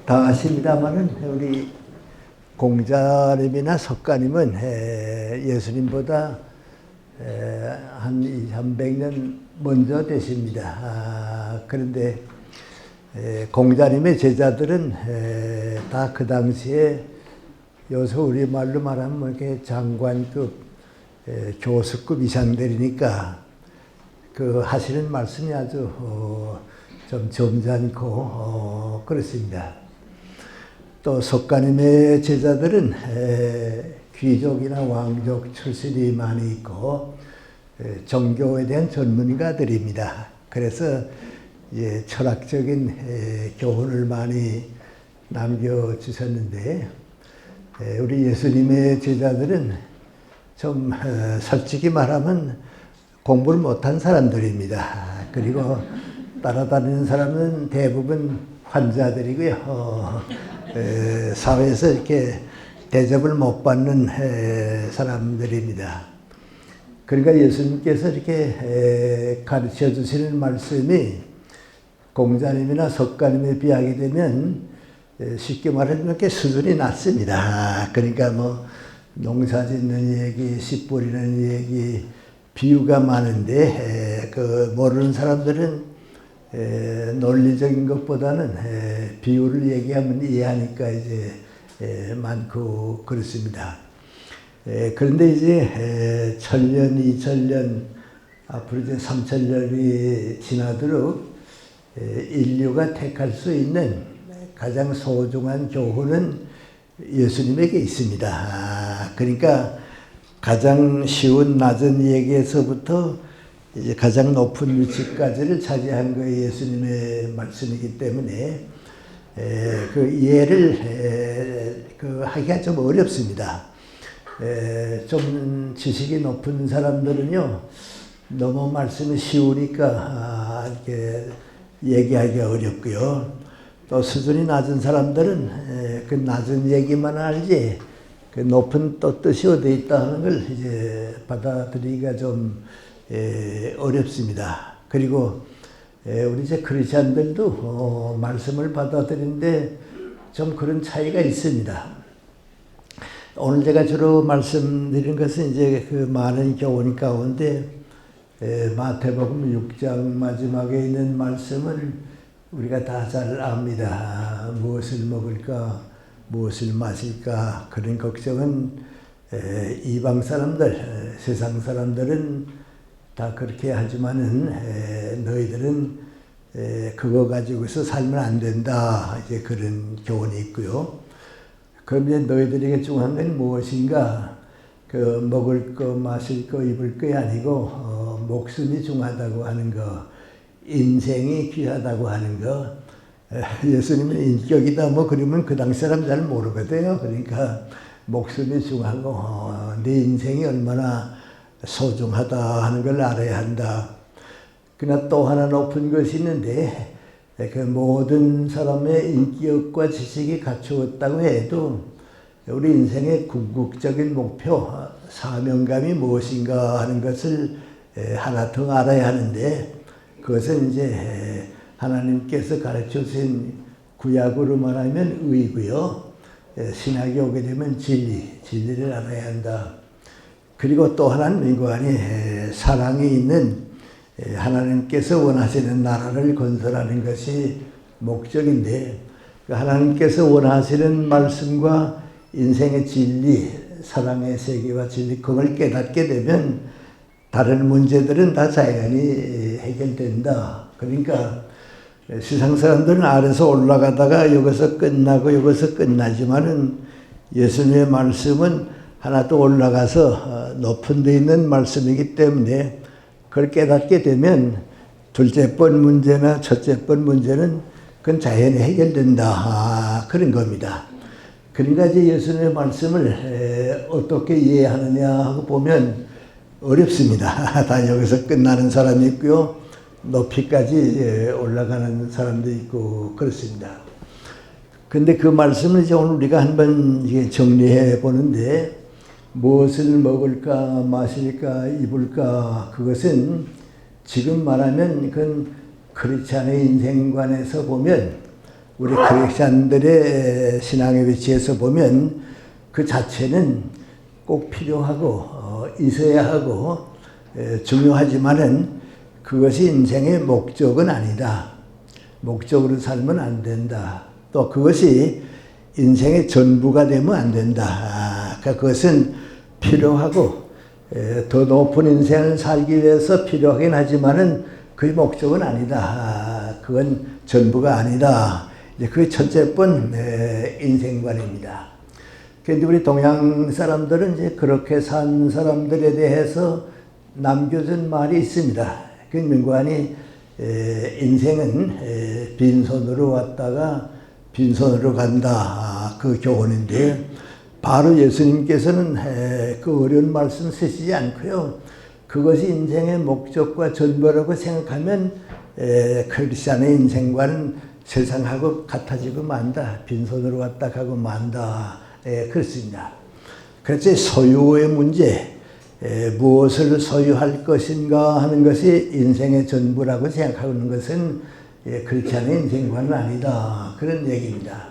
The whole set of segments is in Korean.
다 아십니다만은 우리 공자님이나 석가님은 예수님보다 한 300년 먼저 되십니다. 그런데 공자님의 제자들은 다 그 당시에 요새 우리말로 말하면 뭐 이렇게 장관급, 교수급 이상들이니까 그 하시는 말씀이 아주 좀 점잖고 그렇습니다. 또 석가님의 제자들은 귀족이나 왕족 출신이 많이 있고 종교에 대한 전문가들입니다. 그래서 철학적인 교훈을 많이 남겨주셨는데 우리 예수님의 제자들은 좀 솔직히 말하면 공부를 못한 사람들입니다. 그리고 따라다니는 사람은 대부분 환자들이고요. 사회에서 이렇게 대접을 못 받는 사람들입니다. 그러니까 예수님께서 이렇게 가르쳐 주시는 말씀이 공자님이나 석가님에 비하게 되면 쉽게 말하면 이렇게 수준이 낮습니다. 그러니까 뭐 농사 짓는 얘기, 씨 뿌리는 얘기, 비유가 많은데 그 모르는 사람들은 논리적인 것보다는 비유를 얘기하면 이해하니까 이제 많고 그렇습니다. 그런데 이제 1000년, 2000년, 앞으로 이제 3000년이 지나도록 인류가 택할 수 있는 가장 소중한 교훈은 예수님에게 있습니다. 그러니까 가장 쉬운 낮은 얘기에서부터 이제 가장 높은 위치까지를 차지한 거에 예수님의 말씀이기 때문에 그 이해를 하기가 좀 어렵습니다. 좀 지식이 높은 사람들은요, 너무 말씀이 쉬우니까 이렇게 얘기하기가 어렵고요. 또 수준이 낮은 사람들은 그 낮은 얘기만 알지 그 높은 또 뜻이 어디 있다 하는 걸 이제 받아들이기가 좀 어렵습니다. 그리고 우리 이제 크리스찬들도 말씀을 받아들이는데 좀 그런 차이가 있습니다. 오늘 제가 주로 말씀드린 것은 이제 그 많은 교훈 가운데 마태복음 6장 마지막에 있는 말씀을 우리가 다 잘 압니다. 무엇을 먹을까, 무엇을 마실까, 그런 걱정은 이방 사람들, 세상 사람들은 다 그렇게 하지만은 너희들은 그거 가지고서 살면 안 된다. 이제 그런 교훈이 있고요. 그럼 이제 너희들에게 중요한 건 무엇인가? 그 먹을 거, 마실 거, 입을 거이 아니고 목숨이 중요하다고 하는 거, 인생이 귀하다고 하는 거. 예수님은 인격이다 뭐 그러면 그 당시 사람 잘 모르거든요. 그러니까 목숨이 중요하고 네 인생이 얼마나 소중하다 하는 걸 알아야 한다. 그러나 또 하나 높은 것이 있는데 그 모든 사람의 인격과 지식이 갖추었다고 해도 우리 인생의 궁극적인 목표, 사명감이 무엇인가 하는 것을 하나 더 알아야 하는데 그것은 이제 하나님께서 가르쳐 주신 구약으로 말하면 의고요. 신약이 오게 되면 진리를 알아야 한다. 그리고 또 하나는 인간이 사랑이 있는 하나님께서 원하시는 나라를 건설하는 것이 목적인데 하나님께서 원하시는 말씀과 인생의 진리, 사랑의 세계와 진리, 그걸 깨닫게 되면 다른 문제들은 다 자연히 해결된다. 그러니까 세상 사람들은 아래서 올라가다가 여기서 끝나고 여기서 끝나지만은 예수님의 말씀은 하나 더 올라가서 높은 데 있는 말씀이기 때문에 그걸 깨닫게 되면 둘째 번 문제나 첫째 번 문제는 그건 자연히 해결된다. 그런 겁니다. 그러니까 이제 예수님의 말씀을 어떻게 이해하느냐 하고 보면 어렵습니다. 다 여기서 끝나는 사람이 있고요. 높이까지 올라가는 사람도 있고 그렇습니다. 근데 그 말씀을 이제 오늘 우리가 한번 정리해 보는데 무엇을 먹을까, 마실까, 입을까, 그것은 지금 말하면 그건 크리스찬의 인생관에서 보면 우리 크리스찬들의 신앙의 위치에서 보면 그 자체는 꼭 필요하고 있어야 하고 중요하지만은 그것이 인생의 목적은 아니다. 목적으로 살면 안 된다. 또 그것이 인생의 전부가 되면 안 된다. 그러니까 그것은 필요하고 더 높은 인생을 살기 위해서 필요하긴 하지만은 그의 목적은 아니다. 그건 전부가 아니다. 이제 그게 첫째번 인생관입니다. 그런데 우리 동양 사람들은 이제 그렇게 산 사람들에 대해서 남겨준 말이 있습니다. 그 민관이 인생은 빈손으로 왔다가 빈손으로 간다. 그 교훈인데 바로 예수님께서는 그 어려운 말씀 쓰시지 않고요. 그것이 인생의 목적과 전부라고 생각하면 크리스찬의 인생과는 세상하고 같아지고 만다. 빈손으로 왔다 가고 만다. 그렇습니다. 그래서 소유의 문제, 무엇을 소유할 것인가 하는 것이 인생의 전부라고 생각하는 것은 크리스찬의 인생관은 아니다. 그런 얘기입니다.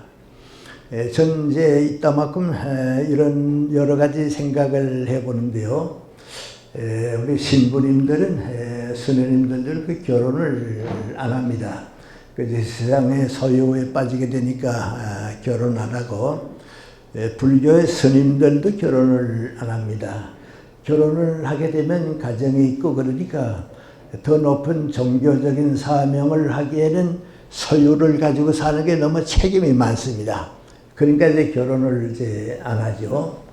전 이제 이따만큼 이런 여러 가지 생각을 해보는데요. 우리 신부님들은 스님들은 그 결혼을 안 합니다. 그 세상의 소유에 빠지게 되니까 결혼 안 하고, 불교의 스님들도 결혼을 안 합니다. 결혼을 하게 되면 가정이 있고 그러니까 더 높은 종교적인 사명을 하기에는 소유를 가지고 사는 게 너무 책임이 많습니다. 그러니까 이제 결혼을 이제 안 하죠.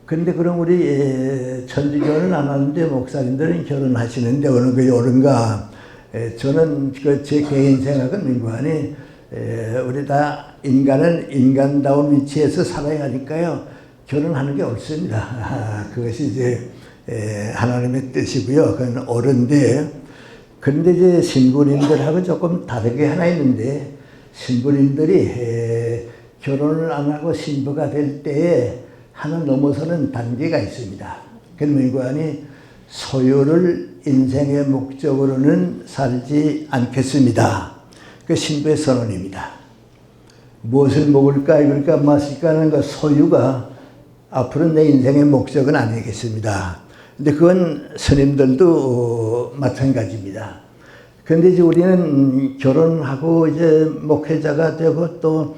근데 그럼 우리 천주교는 안 하는데 목사님들은 결혼하시는데 어느 게 옳은가? 저는 제 개인 생각은 민관이 우리 다 인간은 인간다운 위치에서 살아야 하니까요. 결혼하는 게 옳습니다. 그것이 이제 하나님의 뜻이고요. 그건 옳은데, 그런데 이제 신부님들하고 조금 다르게 하나 있는데, 신부님들이 결혼을 안 하고 신부가 될 때에 하나 넘어서는 단계가 있습니다. 그 민관이 소유를 인생의 목적으로는 살지 않겠습니다. 그 신부의 선언입니다. 무엇을 먹을까, 입을까, 마실까 하는 그 소유가 앞으로 내 인생의 목적은 아니겠습니다. 근데 그건 스님들도 마찬가지입니다. 그런데 이제 우리는 결혼하고 이제 목회자가 되고 또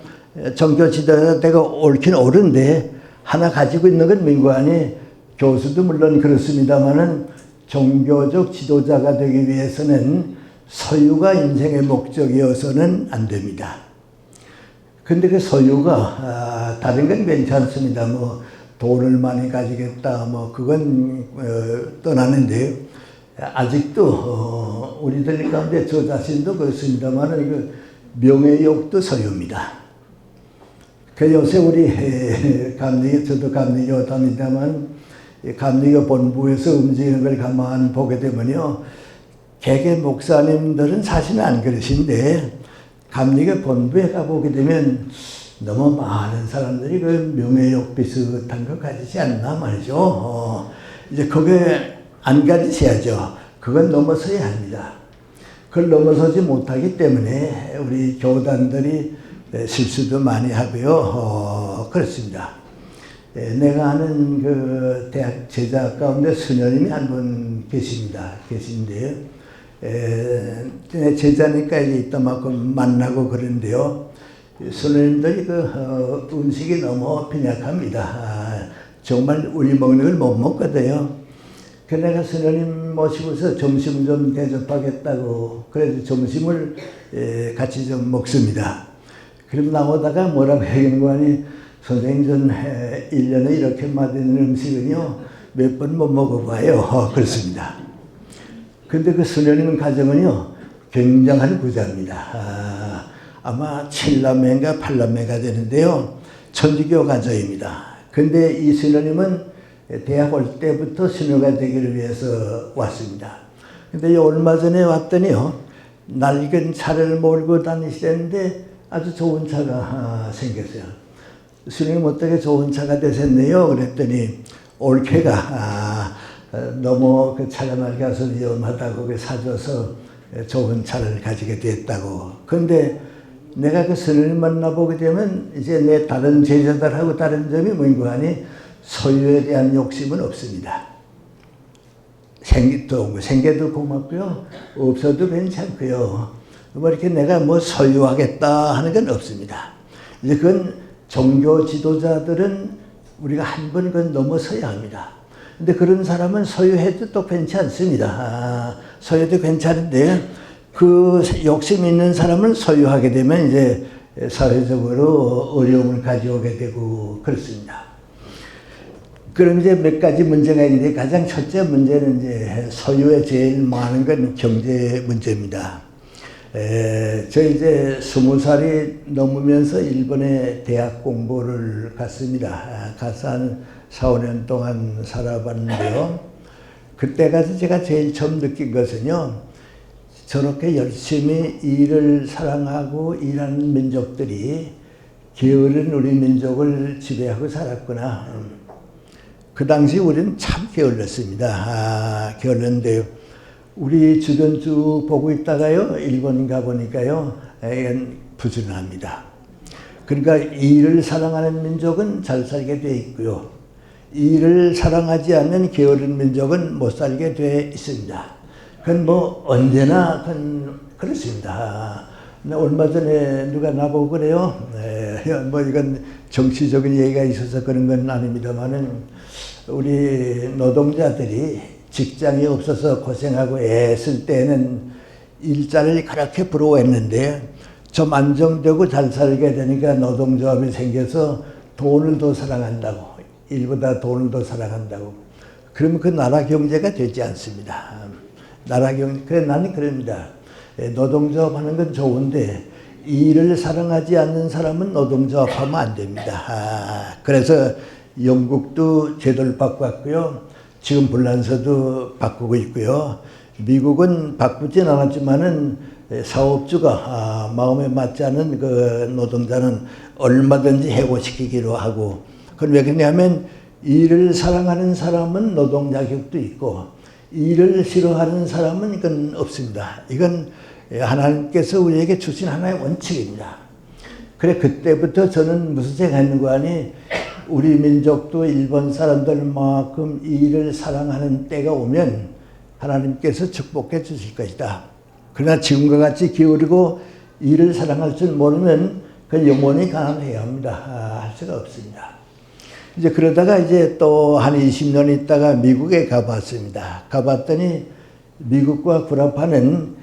종교 지도자가 되고 옳긴 옳은데 하나 가지고 있는 건 민관이 교수도 물론 그렇습니다만은 종교적 지도자가 되기 위해서는 소유가 인생의 목적이어서는 안 됩니다. 근데 그 소유가 다른 건 괜찮습니다. 뭐 돈을 많이 가지겠다, 뭐 그건 떠나는데요. 아직도 우리들 가운데 저 자신도 그렇습니다만 그 명예욕도 소유입니다. 그 요새 우리 감리교, 저도 감리교 다닙니다만 감리교 본부에서 움직이는 걸 가만 보게 되면요, 개개 목사님들은 사실은 안 그러신데 감리교 본부에 가보게 되면 너무 많은 사람들이 그 명예욕 비슷한 거 가지지 않나 말이죠. 이제 그게 안 가지셔야죠. 그건 넘어서야 합니다. 그걸 넘어서지 못하기 때문에 우리 교단들이 실수도 많이 하고요. 그렇습니다. 내가 아는 그 대학 제자 가운데 수녀님이 한 분 계신데요. 제자니까 이제 이따만큼 만나고 그런데요. 수녀님들이 그 음식이 너무 빈약합니다. 정말 우리 먹는 걸 못 먹거든요. 그 내가 수녀님 모시고서 점심 좀 대접하겠다고 그래서 점심을 같이 좀 먹습니다. 그럼 나오다가 뭐라고 얘기하는 거 아니, 선생님 전 1년에 이렇게 맛있는 음식은요 몇 번 못 먹어봐요. 그렇습니다. 근데 그 수녀님 가정은요 굉장한 부자입니다. 아마 7남매인가 8남매가 되는데요. 천주교 가정입니다. 근데 이 수녀님은 대학 올 때부터 수녀가 되기를 위해서 왔습니다. 근데 얼마 전에 왔더니요, 낡은 차를 몰고 다니시는데 아주 좋은 차가 생겼어요. 수녀님 어떻게 좋은 차가 되셨네요? 그랬더니 올케가 너무 그 차가 낡아서 위험하다고 사줘서 좋은 차를 가지게 됐다고. 그런데 내가 그 스님을 만나보게 되면 이제 내 다른 제자들하고 다른 점이 뭔가 하니 소유에 대한 욕심은 없습니다. 생겨도 고맙고요. 없어도 괜찮고요. 뭐 이렇게 내가 뭐 소유하겠다 하는 건 없습니다. 이제 그건 종교 지도자들은 우리가 한 번 그건 넘어서야 합니다. 근데 그런 사람은 소유해도 또 괜찮습니다. 소유도 괜찮은데 그 욕심 있는 사람을 소유하게 되면 이제 사회적으로 어려움을 가져오게 되고 그렇습니다. 그럼 이제 몇 가지 문제가 있는데 가장 첫째 문제는 이제 소유에 제일 많은 건 경제 문제입니다. 저 이제 20살이 넘으면서 일본에 대학 공부를 갔습니다. 가서 한 4, 5년 동안 살아봤는데요. 그때 가서 제가 제일 처음 느낀 것은요. 저렇게 열심히 일을 사랑하고 일하는 민족들이 게으른 우리 민족을 지배하고 살았구나. 그 당시 우리는 참 게을렀습니다. 게을렀는데요. 우리 주변 쭉 보고 있다가요, 일본 가보니까요, 부진합니다. 그러니까 일을 사랑하는 민족은 잘 살게 돼 있고요. 일을 사랑하지 않는 게으른 민족은 못 살게 돼 있습니다. 그건 뭐 언제나 그렇습니다. 얼마 전에 누가 나보고 그래요. 뭐 이건 정치적인 얘기가 있어서 그런 건 아닙니다만은 우리 노동자들이 직장이 없어서 고생하고 애쓸 때는 일자리를 그렇게 부러워했는데 좀 안정되고 잘 살게 되니까 노동조합이 생겨서 돈을 더 사랑한다고, 일보다 돈을 더 사랑한다고. 그러면 그 나라 경제가 되지 않습니다. 나라 경제, 그래 나는 그럽니다. 노동조합 하는 건 좋은데 일을 사랑하지 않는 사람은 노동조합 하면 안 됩니다. 그래서 영국도 제도를 바꿨고요. 지금 불란서도 바꾸고 있고요. 미국은 바꾸진 않았지만은 사업주가 마음에 맞지 않은 그 노동자는 얼마든지 해고시키기로 하고. 그건 왜 그러냐면 일을 사랑하는 사람은 노동 자격도 있고 일을 싫어하는 사람은 이건 없습니다. 이건 하나님께서 우리에게 주신 하나의 원칙입니다. 그래 그때부터 저는 무슨 생각했는 거 아니 우리 민족도 일본 사람들만큼 일을 사랑하는 때가 오면 하나님께서 축복해 주실 것이다. 그러나 지금과 같이 기울이고 일을 사랑할 줄 모르면 그 영원히 가난해야 합니다. 할 수가 없습니다. 이제 그러다가 이제 또 한 20년 있다가 미국에 가봤습니다. 가봤더니 미국과 구라파는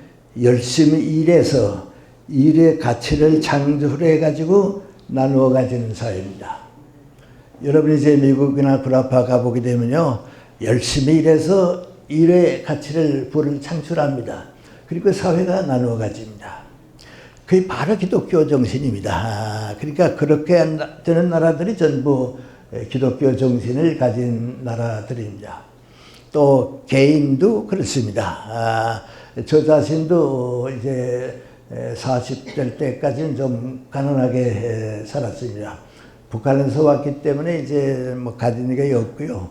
열심히 일해서 일의 가치를 창조해 가지고 나누어 가지는 사회입니다. 여러분이 이제 미국이나 구라파 가보게 되면요. 열심히 일해서 일의 가치를 부를 창출합니다. 그리고 사회가 나누어 가집니다. 그게 바로 기독교 정신입니다. 그러니까 그렇게 되는 나라들이 전부 기독교 정신을 가진 나라들입니다. 또 개인도 그렇습니다. 저 자신도 이제 40될 때까지는 좀 가난하게 살았습니다. 북한에서 왔기 때문에 이제 뭐 가진 게 없고요.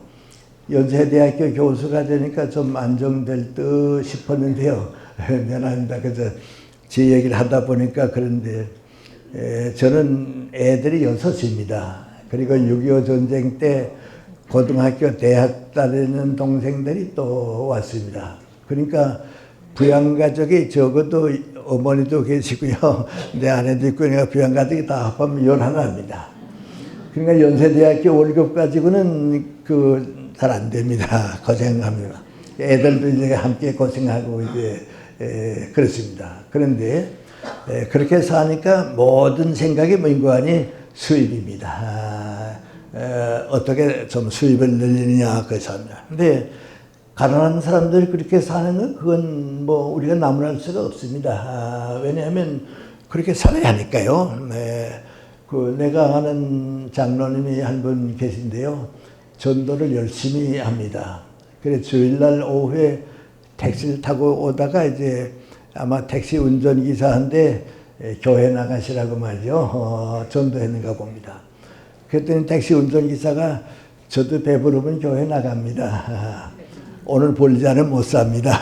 연세대학교 교수가 되니까 좀 안정될 듯 싶었는데요. 미안합니다. 그래서 제 얘기를 하다 보니까 그런데 저는 애들이 6입니다. 그리고 6.25 전쟁 때 고등학교, 대학 다니는 동생들이 또 왔습니다. 그러니까 부양가족이 적어도 어머니도 계시고요. 내 아내도 있고, 내가 부양가족이 다 합하면 11입니다. 그러니까 연세대학교 월급 가지고는 잘 안 됩니다. 고생합니다. 애들도 이제 함께 고생하고 이제 그렇습니다. 그런데 그렇게 사니까 모든 생각이 뭔가 하니 수입입니다. 어떻게 좀 수입을 늘리느냐 그래서 합니다. 근데 가난한 사람들이 그렇게 사는 건 그건 뭐 우리가 나무랄 수가 없습니다. 왜냐하면 그렇게 살아야 하니까요. 내가 아는 장로님이 한 분 계신데요. 전도를 열심히 합니다. 그래서 주일날 오후에 택시를 타고 오다가 이제 아마 택시 운전기사한테 교회 나가시라고 말이죠. 전도했는가 봅니다. 그랬더니 택시 운전기사가 저도 배부르면 교회 나갑니다. 오늘 볼자는 못 삽니다.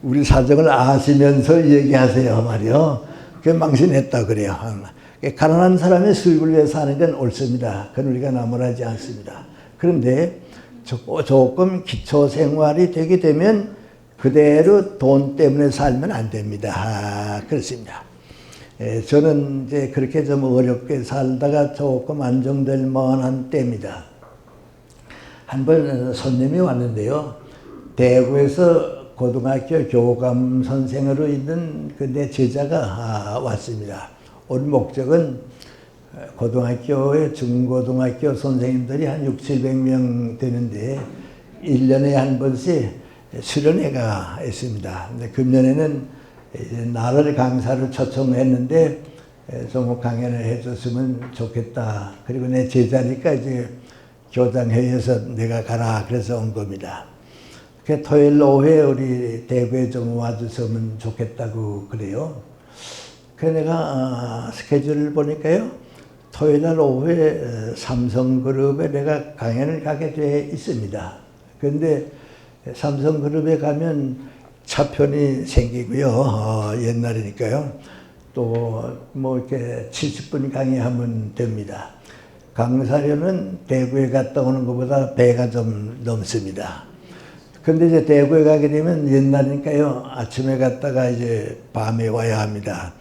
우리 사정을 아시면서 얘기하세요 말이요. 그 망신했다 그래요. 가난한 사람의 수입을 위해서 하는 건 옳습니다. 그건 우리가 나무라지 않습니다. 그런데 조금 기초 생활이 되게 되면 그대로 돈 때문에 살면 안 됩니다. 그렇습니다. 저는 이제 그렇게 좀 어렵게 살다가 조금 안정될 만한 때입니다. 한번 손님이 왔는데요. 대구에서 고등학교 교감 선생으로 있는 그 내 제자가 왔습니다. 온 목적은 고등학교에 중고등학교 선생님들이 한 600~700명 되는데 1년에 한 번씩 수련회가 있습니다. 근데 금년에는 나를 강사로 초청했는데 좀 강연을 해줬으면 좋겠다. 그리고 내 제자니까 이제 교장회의에서 내가 가라 그래서 온 겁니다. 그 토요일 오후에 우리 대구에 좀 와주시면 좋겠다고 그래요. 그 내가 스케줄을 보니까요. 토요일 날 오후에 삼성그룹에 내가 강연을 가게 돼 있습니다. 그런데 삼성그룹에 가면 차편이 생기고요. 옛날이니까요. 또 뭐 이렇게 70분 강의하면 됩니다. 강사료는 대구에 갔다 오는 것보다 배가 좀 넘습니다. 근데 이제 대구에 가게 되면 옛날이니까요. 아침에 갔다가 이제 밤에 와야 합니다.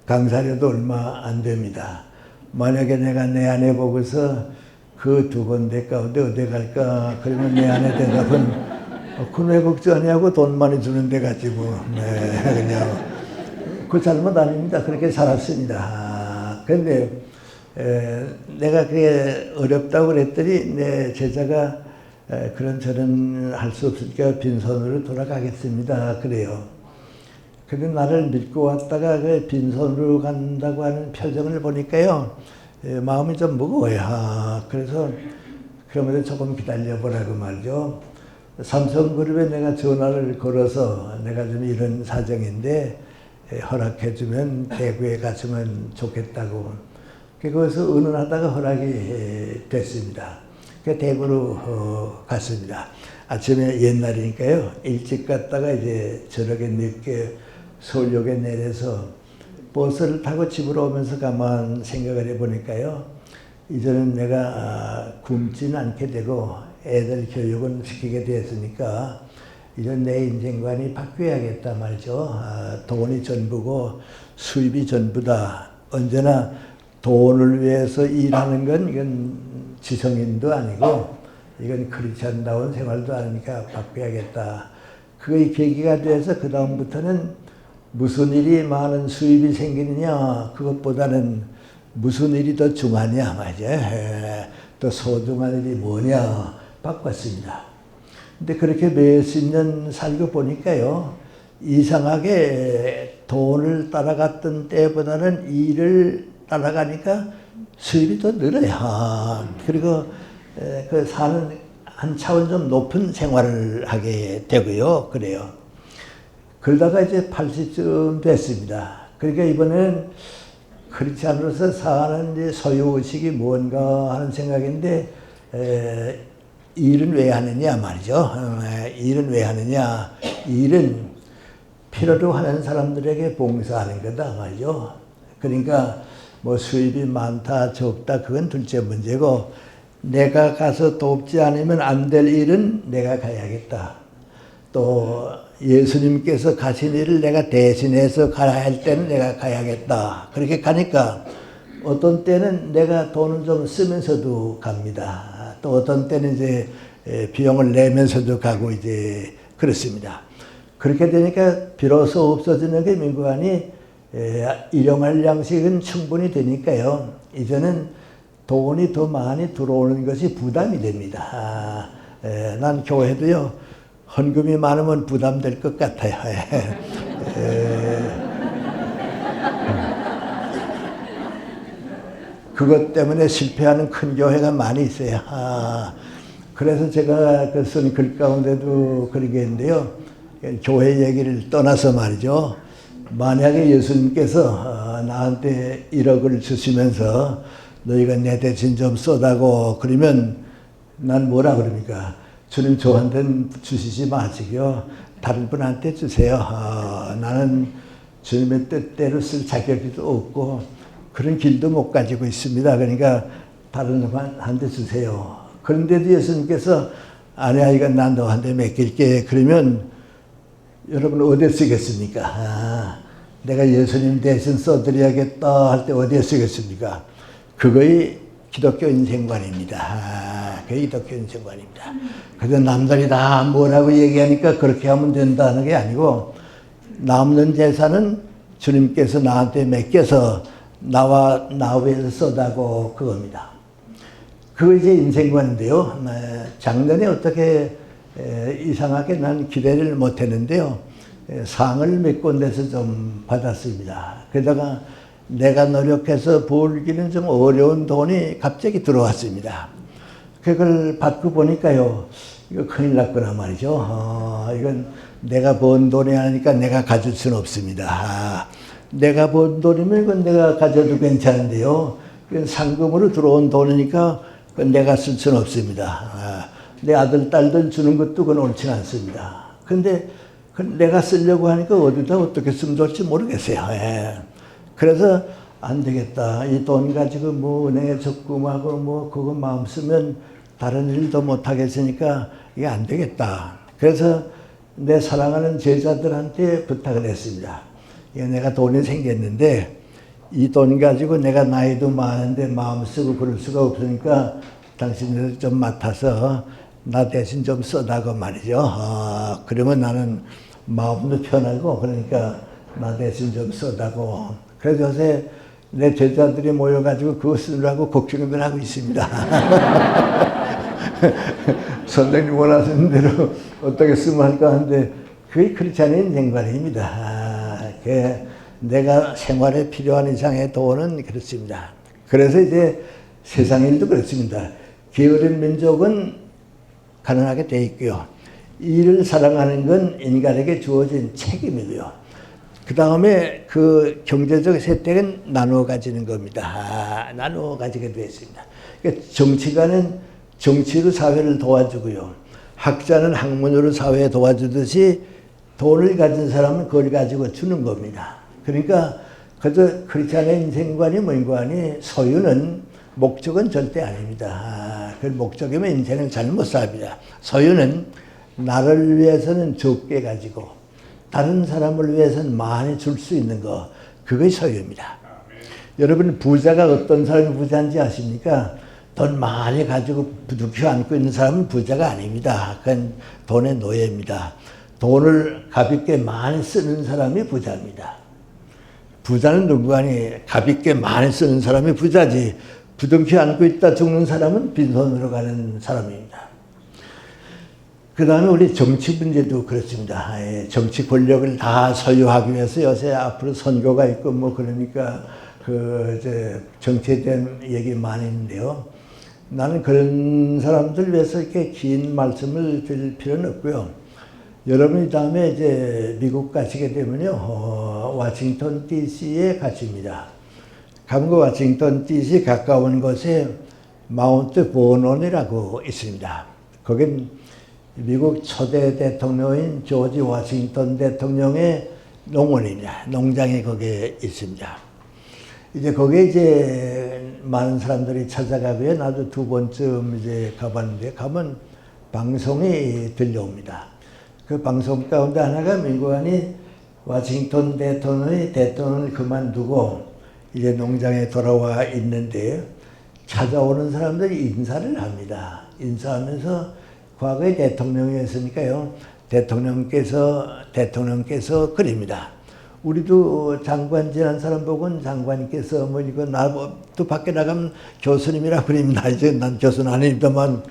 강사료도 얼마 안 됩니다. 만약에 내가 내 아내 보고서 그 두 군데 가운데 어디 갈까? 그러면 내 아내 대답은 그건 왜 걱정하냐고 돈 많이 주는 데 가지고. 네, 그냥. 그 잘못 아닙니다. 그렇게 살았습니다. 그런데 내가 그게 어렵다고 그랬더니 내 제자가 그런 저런 할 수 없으니까 빈손으로 돌아가겠습니다. 그래요. 근데 나를 믿고 왔다가 그 빈손으로 간다고 하는 표정을 보니까요. 마음이 좀 무거워요. 그래서 그러면서 조금 기다려보라고 말이죠. 삼성그룹에 내가 전화를 걸어서 내가 좀 이런 사정인데 허락해주면 대구에 갔으면 좋겠다고. 거기서 의논하다가 허락이 됐습니다. 대구로 갔습니다. 아침에 옛날이니까요. 일찍 갔다가 이제 저녁에 늦게 서울역에 내려서 버스를 타고 집으로 오면서 가만 생각을 해보니까요. 이제는 내가 굶지는 않게 되고 애들 교육은 시키게 되었으니까 이런 내 인생관이 바뀌어야겠다 말이죠. 돈이 전부고 수입이 전부다. 언제나 돈을 위해서 일하는 건 이건 지성인도 아니고 이건 크리스찬다운 생활도 아니니까 바꿔야겠다. 그의 계기가 돼서 그 다음부터는 무슨 일이 많은 수입이 생기느냐 그것보다는 무슨 일이 더 중하냐 말이야. 또 소중한 일이 뭐냐 바꿨습니다. 근데 그렇게 몇십 년 살고 보니까요. 이상하게 돈을 따라갔던 때보다는 일을 따라가니까 수입이 더 늘어요. 그리고 그 사는 한 차원 좀 높은 생활을 하게 되고요. 그래요. 그러다가 이제 80쯤 됐습니다. 그러니까 이번에는 크리스찬으로서 사는 이제 소유의식이 뭔가 하는 생각인데 일은 왜 하느냐 말이죠. 일은 왜 하느냐. 일은 필요로 하는 사람들에게 봉사하는 거다 말이죠. 그러니까 뭐 수입이 많다 적다 그건 둘째 문제고 내가 가서 돕지 않으면 안 될 일은 내가 가야겠다. 또 예수님께서 가신 일을 내가 대신해서 가야 할 때는 내가 가야겠다. 그렇게 가니까 어떤 때는 내가 돈을 좀 쓰면서도 갑니다. 또 어떤 때는 이제 비용을 내면서도 가고 이제 그렇습니다. 그렇게 되니까 비로소 없어지는 게 민구안이 일용할 양식은 충분히 되니까요. 이제는 돈이 더 많이 들어오는 것이 부담이 됩니다. 난 교회도요. 헌금이 많으면 부담될 것 같아요. 그것 때문에 실패하는 큰 교회가 많이 있어요. 그래서 제가 그 쓴 글 가운데도 그러게 했는데요. 교회 얘기를 떠나서 말이죠. 만약에 예수님께서 나한테 1억을 주시면서 너희가 내 대신 좀 써다고 그러면 난 뭐라 그럽니까? 주님 저한테는 주시지 마시고요. 다른 분한테 주세요. 나는 주님의 뜻대로 쓸 자격도 없고 그런 길도 못 가지고 있습니다. 그러니까 다른 사람한테 주세요. 그런데도 예수님께서 아니야 이건 난 너한테 맡길게. 그러면 여러분 어디에 쓰겠습니까? 내가 예수님 대신 써드려야겠다 할 때 어디에 쓰겠습니까? 그거의 기독교 인생관입니다. 그게 기독교 인생관입니다. 그래서 남들이 다 뭐라고 얘기하니까 그렇게 하면 된다는 게 아니고 남는 재산은 주님께서 나한테 맡겨서 나와 나 위해서 써다고 그겁니다. 그거 이제 인생관인데요. 작년에 어떻게 이상하게 난 기대를 못했는데요. 상을 몇 군데서 좀 받았습니다. 게다가 내가 노력해서 벌기는 좀 어려운 돈이 갑자기 들어왔습니다. 그걸 받고 보니까요, 이거 큰일 났구나 말이죠. 이건 내가 번 돈이 아니니까 내가 가질 수는 없습니다. 내가 번 돈이면 이건 내가 가져도 괜찮은데요. 이건 상금으로 들어온 돈이니까 그건 내가 쓸 수는 없습니다. 내 아들, 딸들 주는 것도 그건 옳지는 않습니다. 근데 내가 쓰려고 하니까 어디다 어떻게 쓰면 좋을지 모르겠어요. 그래서 안 되겠다. 이 돈 가지고 뭐 은행에 적금하고 뭐 그거 마음 쓰면 다른 일도 못 하겠으니까 이게 안 되겠다. 그래서 내 사랑하는 제자들한테 부탁을 했습니다. 내가 돈이 생겼는데 이 돈 가지고 내가 나이도 많은데 마음 쓰고 그럴 수가 없으니까 당신들 좀 맡아서 나 대신 좀 써다고 말이죠. 그러면 나는 마음도 편하고 그러니까 나 대신 좀 써다고. 그래서 요새 내 제자들이 모여가지고 그거 쓰느라고 걱정을 하고 있습니다. 선생님 원하시는 대로 어떻게 쓰면 할까 하는데 그게 그렇지 않은 인생관입니다. 내가 생활에 필요한 이상의 돈은 그렇습니다. 그래서 이제 세상 일도 그렇습니다. 게으른 민족은 가난하게 돼 있고요. 일을 사랑하는 건 인간에게 주어진 책임이고요. 그 다음에 그 경제적 혜택은 나누어 가지는 겁니다. 나누어 가지게 되어 있습니다. 그러니까 정치가는 정치로 사회를 도와주고요. 학자는 학문으로 사회에 도와주듯이 돈을 가진 사람은 그걸 가지고 주는 겁니다. 그러니까 그저 그렇지 않은 인생관이 뭔가니 소유는 목적은 절대 아닙니다. 그 목적이면 인생을 잘 못 삽니다. 소유는 나를 위해서는 적게 가지고 다른 사람을 위해서는 많이 줄 수 있는 거, 그것이 소유입니다. 여러분 부자가 어떤 사람이 부자인지 아십니까? 돈 많이 가지고 부둥켜 안고 있는 사람은 부자가 아닙니다. 그건 돈의 노예입니다. 돈을 가볍게 많이 쓰는 사람이 부자입니다. 부자는 누구아니 가볍게 많이 쓰는 사람이 부자지 부둥켜 안고 있다 죽는 사람은 빈손으로 가는 사람입니다. 그 다음에 우리 정치 문제도 그렇습니다. 정치 권력을 다 소유하기 위해서 요새 앞으로 선거가 있고 뭐 그러니까 이제 정치에 대한 얘기 많이 있는데요. 나는 그런 사람들 위해서 이렇게 긴 말씀을 드릴 필요는 없고요. 여러분이 다음에 이제 미국 가시게 되면요, 워싱턴 DC에 가십니다. 가면 그 워싱턴 DC 가까운 곳에 마운트 버논이라고 있습니다. 거긴 미국 초대 대통령인 조지 워싱턴 대통령의 농원입니다. 농장이 거기에 있습니다. 이제 거기에 이제 많은 사람들이 찾아가고요. 나도 두 번쯤 이제 가봤는데 가면 방송이 들려옵니다. 그 방송 가운데 하나가 민구안이 워싱턴 대통령이 대통령을 그만두고 이제 농장에 돌아와 있는데 찾아오는 사람들이 인사를 합니다. 인사하면서 과거에 대통령이었으니까요. 대통령께서 그립니다. 우리도 장관 지난 사람 보고는 장관께서 뭐 이거 나도 밖에 나가면 교수님이라 그립니다. 이제 난 교수는 아닙니다만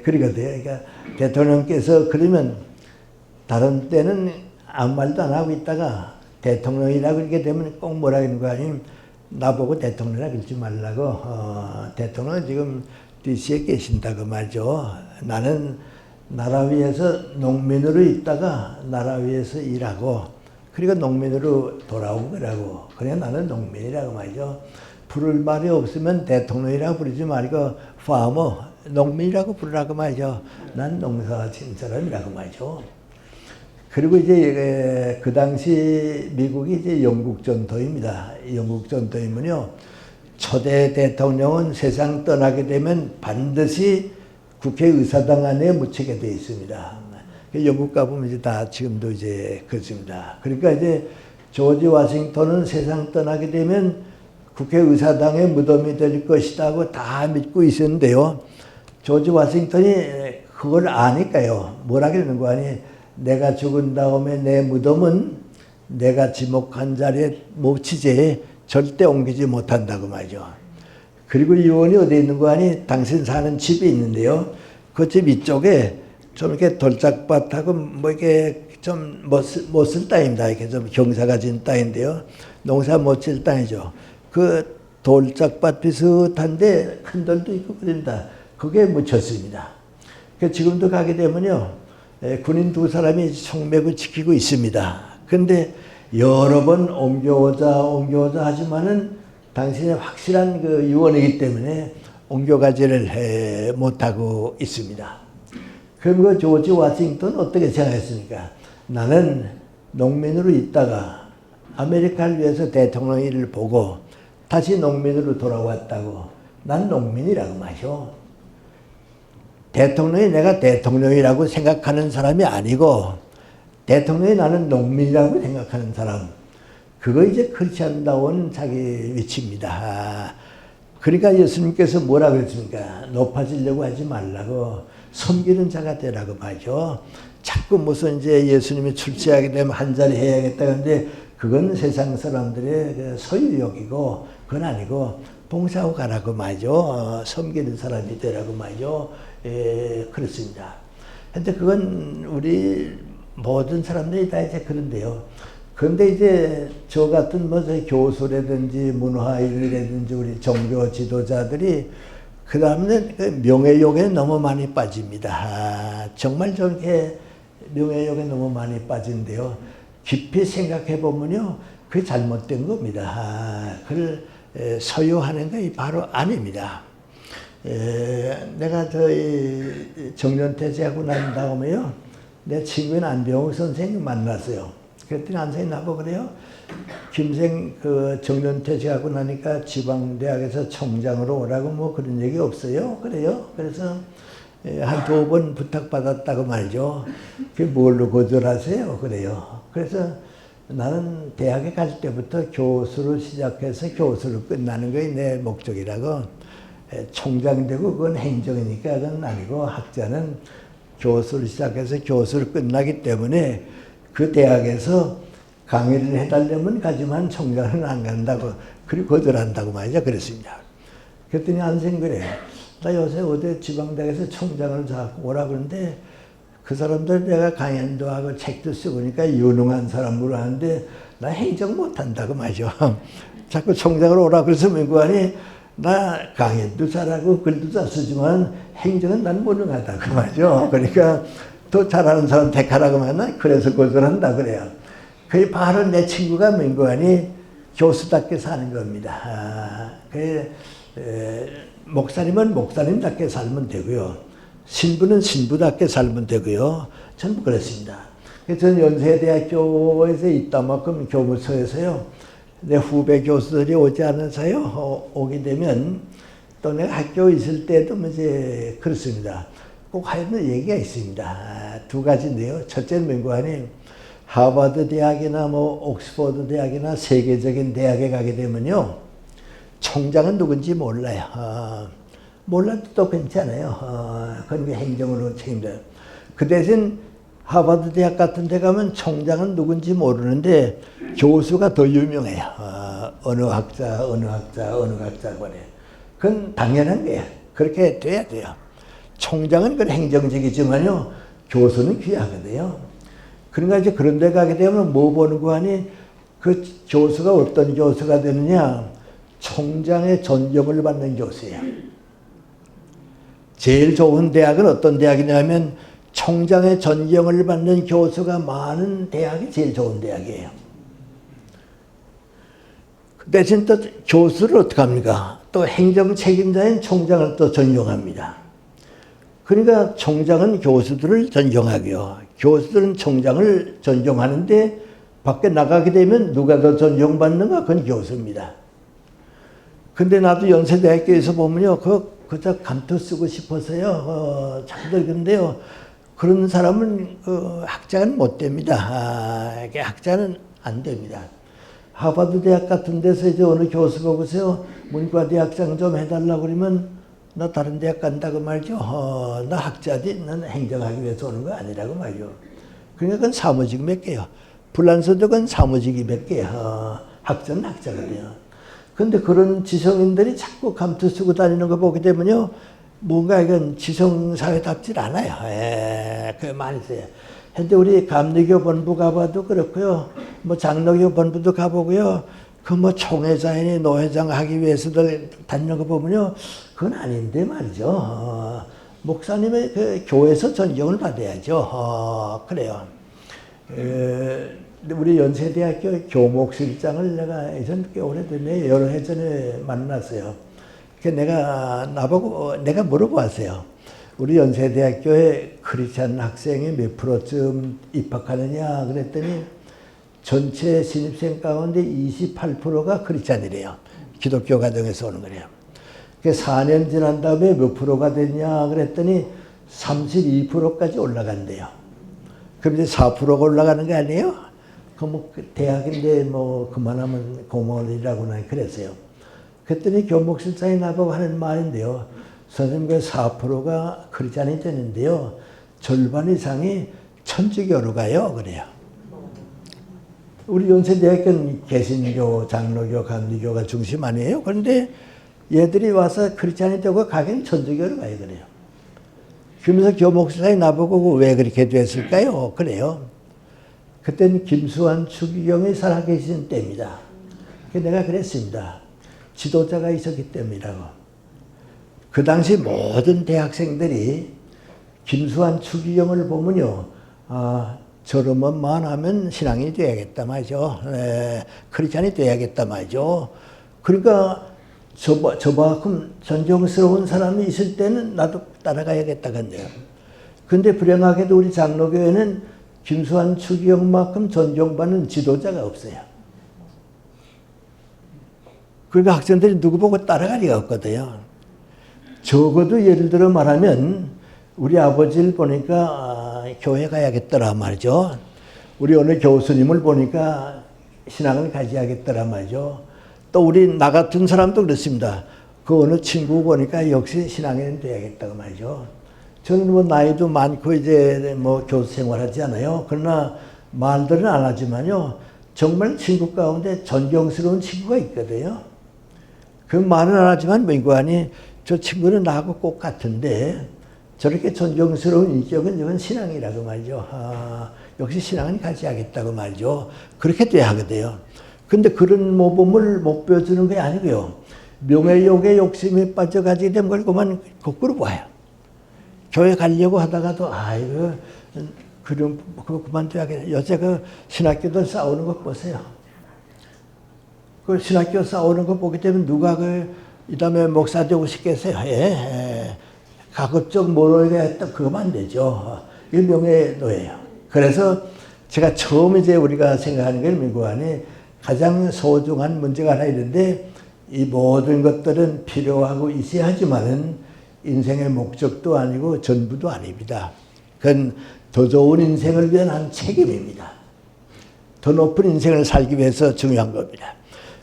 그리거든요. 그러니까 대통령께서 그러면 다른 때는 아무 말도 안 하고 있다가 대통령이라고 그러게 되면 꼭 뭐라 하는 거 아니면 나보고 대통령이라 그러지 말라고. 대통령은 지금 DC에 계신다고 말이죠. 나는 나라 위해서 농민으로 있다가 나라 위해서 일하고 그리고 농민으로 돌아온 거라고. 그래 나는 농민이라고 말이죠. 부를 말이 없으면 대통령이라고 부르지 말고 농민이라고 부르라고 말이죠. 난 농사 지은 사람이라고 말이죠. 그리고 이제 그 당시 미국이 이제 영국 전통입니다. 영국 전통이면요, 초대 대통령은 세상 떠나게 되면 반드시 국회의사당 안에 묻히게 되어 있습니다. 영국 가보면 이제 다 지금도 이제 그렇습니다. 그러니까 이제 조지 워싱턴은 세상 떠나게 되면 국회의사당에 무덤이 될 것이라고 다 믿고 있었는데요. 조지 워싱턴이 그걸 아니까요. 뭐라 그러는 거 아니? 내가 죽은 다음에 내 무덤은 내가 지목한 자리에 묻히지 절대 옮기지 못한다고 말이죠. 그리고 유언이 어디 있는 거 아니? 당신 사는 집이 있는데요. 그 집 이쪽에 좀 이렇게 돌짝밭하고 뭐 이렇게 좀 못 쓸 땅입니다. 이렇게 좀 경사가 진 땅인데요. 농사 못 질 땅이죠. 그 돌짝밭 비슷한데 큰 돌도 있고 그럽니다. 그게 묻혔습니다. 지금도 가게 되면요, 군인 두 사람이 총매고 지키고 있습니다. 근데 여러 번 옮겨오자 하지만은 당신의 확실한 그 유언이기 때문에 옮겨가지를 못하고 있습니다. 그럼 그 조지 워싱턴은 어떻게 생각했습니까? 나는 농민으로 있다가 아메리카를 위해서 대통령 일을 보고 다시 농민으로 돌아왔다고. 난 농민이라고 마셔. 대통령이 내가 대통령이라고 생각하는 사람이 아니고 대통령이 나는 농민이라고 생각하는 사람. 그거 이제 크리스찬다운 자기 위치입니다. 그러니까 예수님께서 뭐라 그랬습니까? 높아지려고 하지 말라고 섬기는 자가 되라고 말이죠. 자꾸 무슨 이제 예수님이 출세하게 되면 한 자리 해야겠다 그런데 그건 세상 사람들의 소유욕이고 그건 아니고 봉사하고 가라고 말이죠. 섬기는 사람이 되라고 말이죠. 그렇습니다. 근데 그건 우리 모든 사람들이 다 이제 그런데요. 그런데 이제 저 같은 뭐 교수라든지 문화인이라든지 우리 종교 지도자들이 그 다음에 명예욕에 너무 많이 빠집니다. 정말 저렇게 명예욕에 너무 많이 빠진데요. 깊이 생각해 보면요, 그게 잘못된 겁니다. 그걸 소유하는 게 바로 아닙니다. 내가 저희 정년퇴직하고 난 다음에요, 내 친구인 안병욱 선생님 만났어요. 그랬더니 안 선생님 나보고 그래요. 김생 그 정년퇴직하고 나니까 지방대학에서 총장으로 오라고 뭐 그런 얘기 없어요? 그래요. 그래서 한두 번 부탁받았다고 말이죠. 그게 뭘로 거절하세요? 그래요. 그래서 나는 대학에 갈 때부터 교수로 시작해서 교수로 끝나는 게 내 목적이라고. 총장 되고 그건 행정이니까 그건 아니고 학자는 교수를 시작해서 교수를 끝나기 때문에 그 대학에서 강의를 해달라면 가지만 총장은 안 간다고, 그리고 거절한다고 말이죠. 그랬습니다. 그랬더니 안 선생님 그래. 나 요새 어디 지방대학에서 총장을 자꾸 오라 그러는데 그 사람들 내가 강연도 하고 책도 쓰고 그러니까 유능한 사람으로 하는데 나 행정 못한다고 말이죠. 자꾸 총장으로 오라 그래서 민구안이 나 강연도 잘하고 글도 잘 쓰지만 행정은 난 무능하다고 말이죠. 그러니까 더 잘하는 사람 택하라고 하면 그래서 거절한다 그래요. 그게 바로 내 친구가 민구안이 교수답게 사는 겁니다. 목사님은 목사님답게 살면 되고요. 신부는 신부답게 살면 되고요. 전부 그렇습니다. 저는 연세대학교에서 있다만큼 교무소에서요. 내 후배 교수들이 오지 않아서요. 오게 되면 또 내가 학교에 있을 때도 이제 그렇습니다. 꼭 하는 얘기가 있습니다. 두 가지인데요. 첫째는 민구안이 하버드 대학이나 뭐 옥스퍼드 대학이나 세계적인 대학에 가게 되면요. 총장은 누군지 몰라요. 몰라도 또 괜찮아요. 그건 행정으로 책임져요. 그 대신 하버드 대학 같은 데 가면 총장은 누군지 모르는데 교수가 더 유명해요. 어느 학자 거래. 그건 당연한 거예요. 그렇게 돼야 돼요. 총장은 그 행정직이지만요. 교수는 귀하거든요. 그러니까 이제 그런 데 가게 되면 뭐 보는 거 아니? 그 교수가 어떤 교수가 되느냐? 총장의 존경을 받는 교수예요. 제일 좋은 대학은 어떤 대학이냐면 총장의 존경을 받는 교수가 많은 대학이 제일 좋은 대학이에요. 대신 또 교수를 어떻게 합니까? 또 행정 책임자인 총장을 또 존경합니다. 그러니까 총장은 교수들을 존경하고요. 교수들은 총장을 존경하는데 밖에 나가게 되면 누가 더 존경받는가? 그건 교수입니다. 근데 나도 연세대학교에서 보면요. 그저 감투 쓰고 싶어서요. 잘 근데요. 그런 사람은 학자는 못 됩니다. 학자는 안 됩니다. 하버드 대학 같은 데서 이제 어느 교수 보고서요. 문과대학장 좀 해달라고 그러면 나 다른 대학 간다고 말이죠. 나 학자지. 난 행정하기 위해서 오는 거 아니라고 말이죠. 그러니까 그건 사무직 몇 개요. 불란서도 그건 사무직이 몇 개요. 학자는 학자거든요. 근데 그런 지성인들이 자꾸 감투 쓰고 다니는 거 보게 되면요. 뭔가 이건 지성사회답질 않아요. 그게 많이 있어요. 현재 우리 감리교 본부 가봐도 그렇고요. 뭐 장로교 본부도 가보고요. 그 뭐 총회장이니 노회장 하기 위해서들 다니는 거 보면요. 그건 아닌데 말이죠. 목사님의 그 교회에서 존경을 받아야죠. 그래요. 우리 연세대학교 교목실장을 내가 예전 꽤 오래됐네. 여러 해 전에 만났어요. 내가 물어봤어요. 우리 연세대학교에 크리스찬 학생이 몇 프로쯤 입학하느냐 그랬더니 전체 신입생 가운데 28%가 크리스찬이래요. 기독교 가정에서 오는 거래요. 4년 지난 다음에 몇 프로가 됐냐 그랬더니 32%까지 올라간대요. 그럼 이제 4%가 올라가는 거 아니에요? 뭐 대학인데 뭐 그만하면 공무원이라고나 그랬어요. 그랬더니 교목실장이 나보고 하는 말인데요. 선생님 그 4%가 크리스찬이 되는데요. 절반 이상이 천주교로 가요. 그래요. 우리 연세대학교는 개신교, 장로교, 감리교가 중심 아니에요? 그런데 얘들이 와서 크리스찬이 되고 가긴 천주교로 가요. 그래요. 그러면서 교목실장이 나보고 왜 그렇게 됐을까요? 그래요. 그때는 김수환 추기경이 살아계신 때입니다. 내가 그랬습니다. 지도자가 있었기 때문이라고. 그 당시 모든 대학생들이 김수환 추기경을 보면요. 저러면만 하면 신앙이 돼야겠다 말이죠. 크리스찬이 돼야겠다 말이죠. 그러니까 저만큼 존경스러운 사람이 있을 때는 나도 따라가야겠다 건데요. 근데 불행하게도 우리 장로교회는 김수환 추기경만큼 존경받는 지도자가 없어요. 그러니까 학생들이 누구 보고 따라갈 리가 없거든요. 적어도 예를 들어 말하면 우리 아버지를 보니까 교회 가야겠더라 말이죠. 우리 어느 교수님을 보니까 신앙을 가져야겠더라 말이죠. 또 우리 나 같은 사람도 그렇습니다. 그 어느 친구 보니까 역시 신앙인은 돼야겠다고 말이죠. 저는 뭐 나이도 많고 이제 뭐 교수 생활하지 않아요. 그러나 말들은 안 하지만요. 정말 친구 가운데 존경스러운 친구가 있거든요. 그 말은 안 하지만 민관이 저 친구는 나하고 꼭 같은데 저렇게 존경스러운 인격은 이건 신앙이라고 말이죠. 역시 신앙은 가져야겠다고 말이죠. 그렇게 돼야 하거든요. 근데 그런 모범을 못 보여주는 게 아니고요. 명예욕에 욕심에 빠져가지게 되면 걸 그만 거꾸로 봐요. 교회 가려고 하다가도 이거 그거 그만둬야겠다. 요새 그 신학교들 싸우는 거 보세요. 그 신학교 싸우는 거 보게 되면 누가 이 다음에 목사 되고 싶겠어요? 가급적 모르게 했다 그거만 안 되죠. 이게 명예노예요. 그래서 제가 처음 이제 우리가 생각하는 게 민구안에 가장 소중한 문제가 하나 있는데 이 모든 것들은 필요하고 있어야 하지만은 인생의 목적도 아니고 전부도 아닙니다. 그건 더 좋은 인생을 위한 한 책임입니다. 더 높은 인생을 살기 위해서 중요한 겁니다.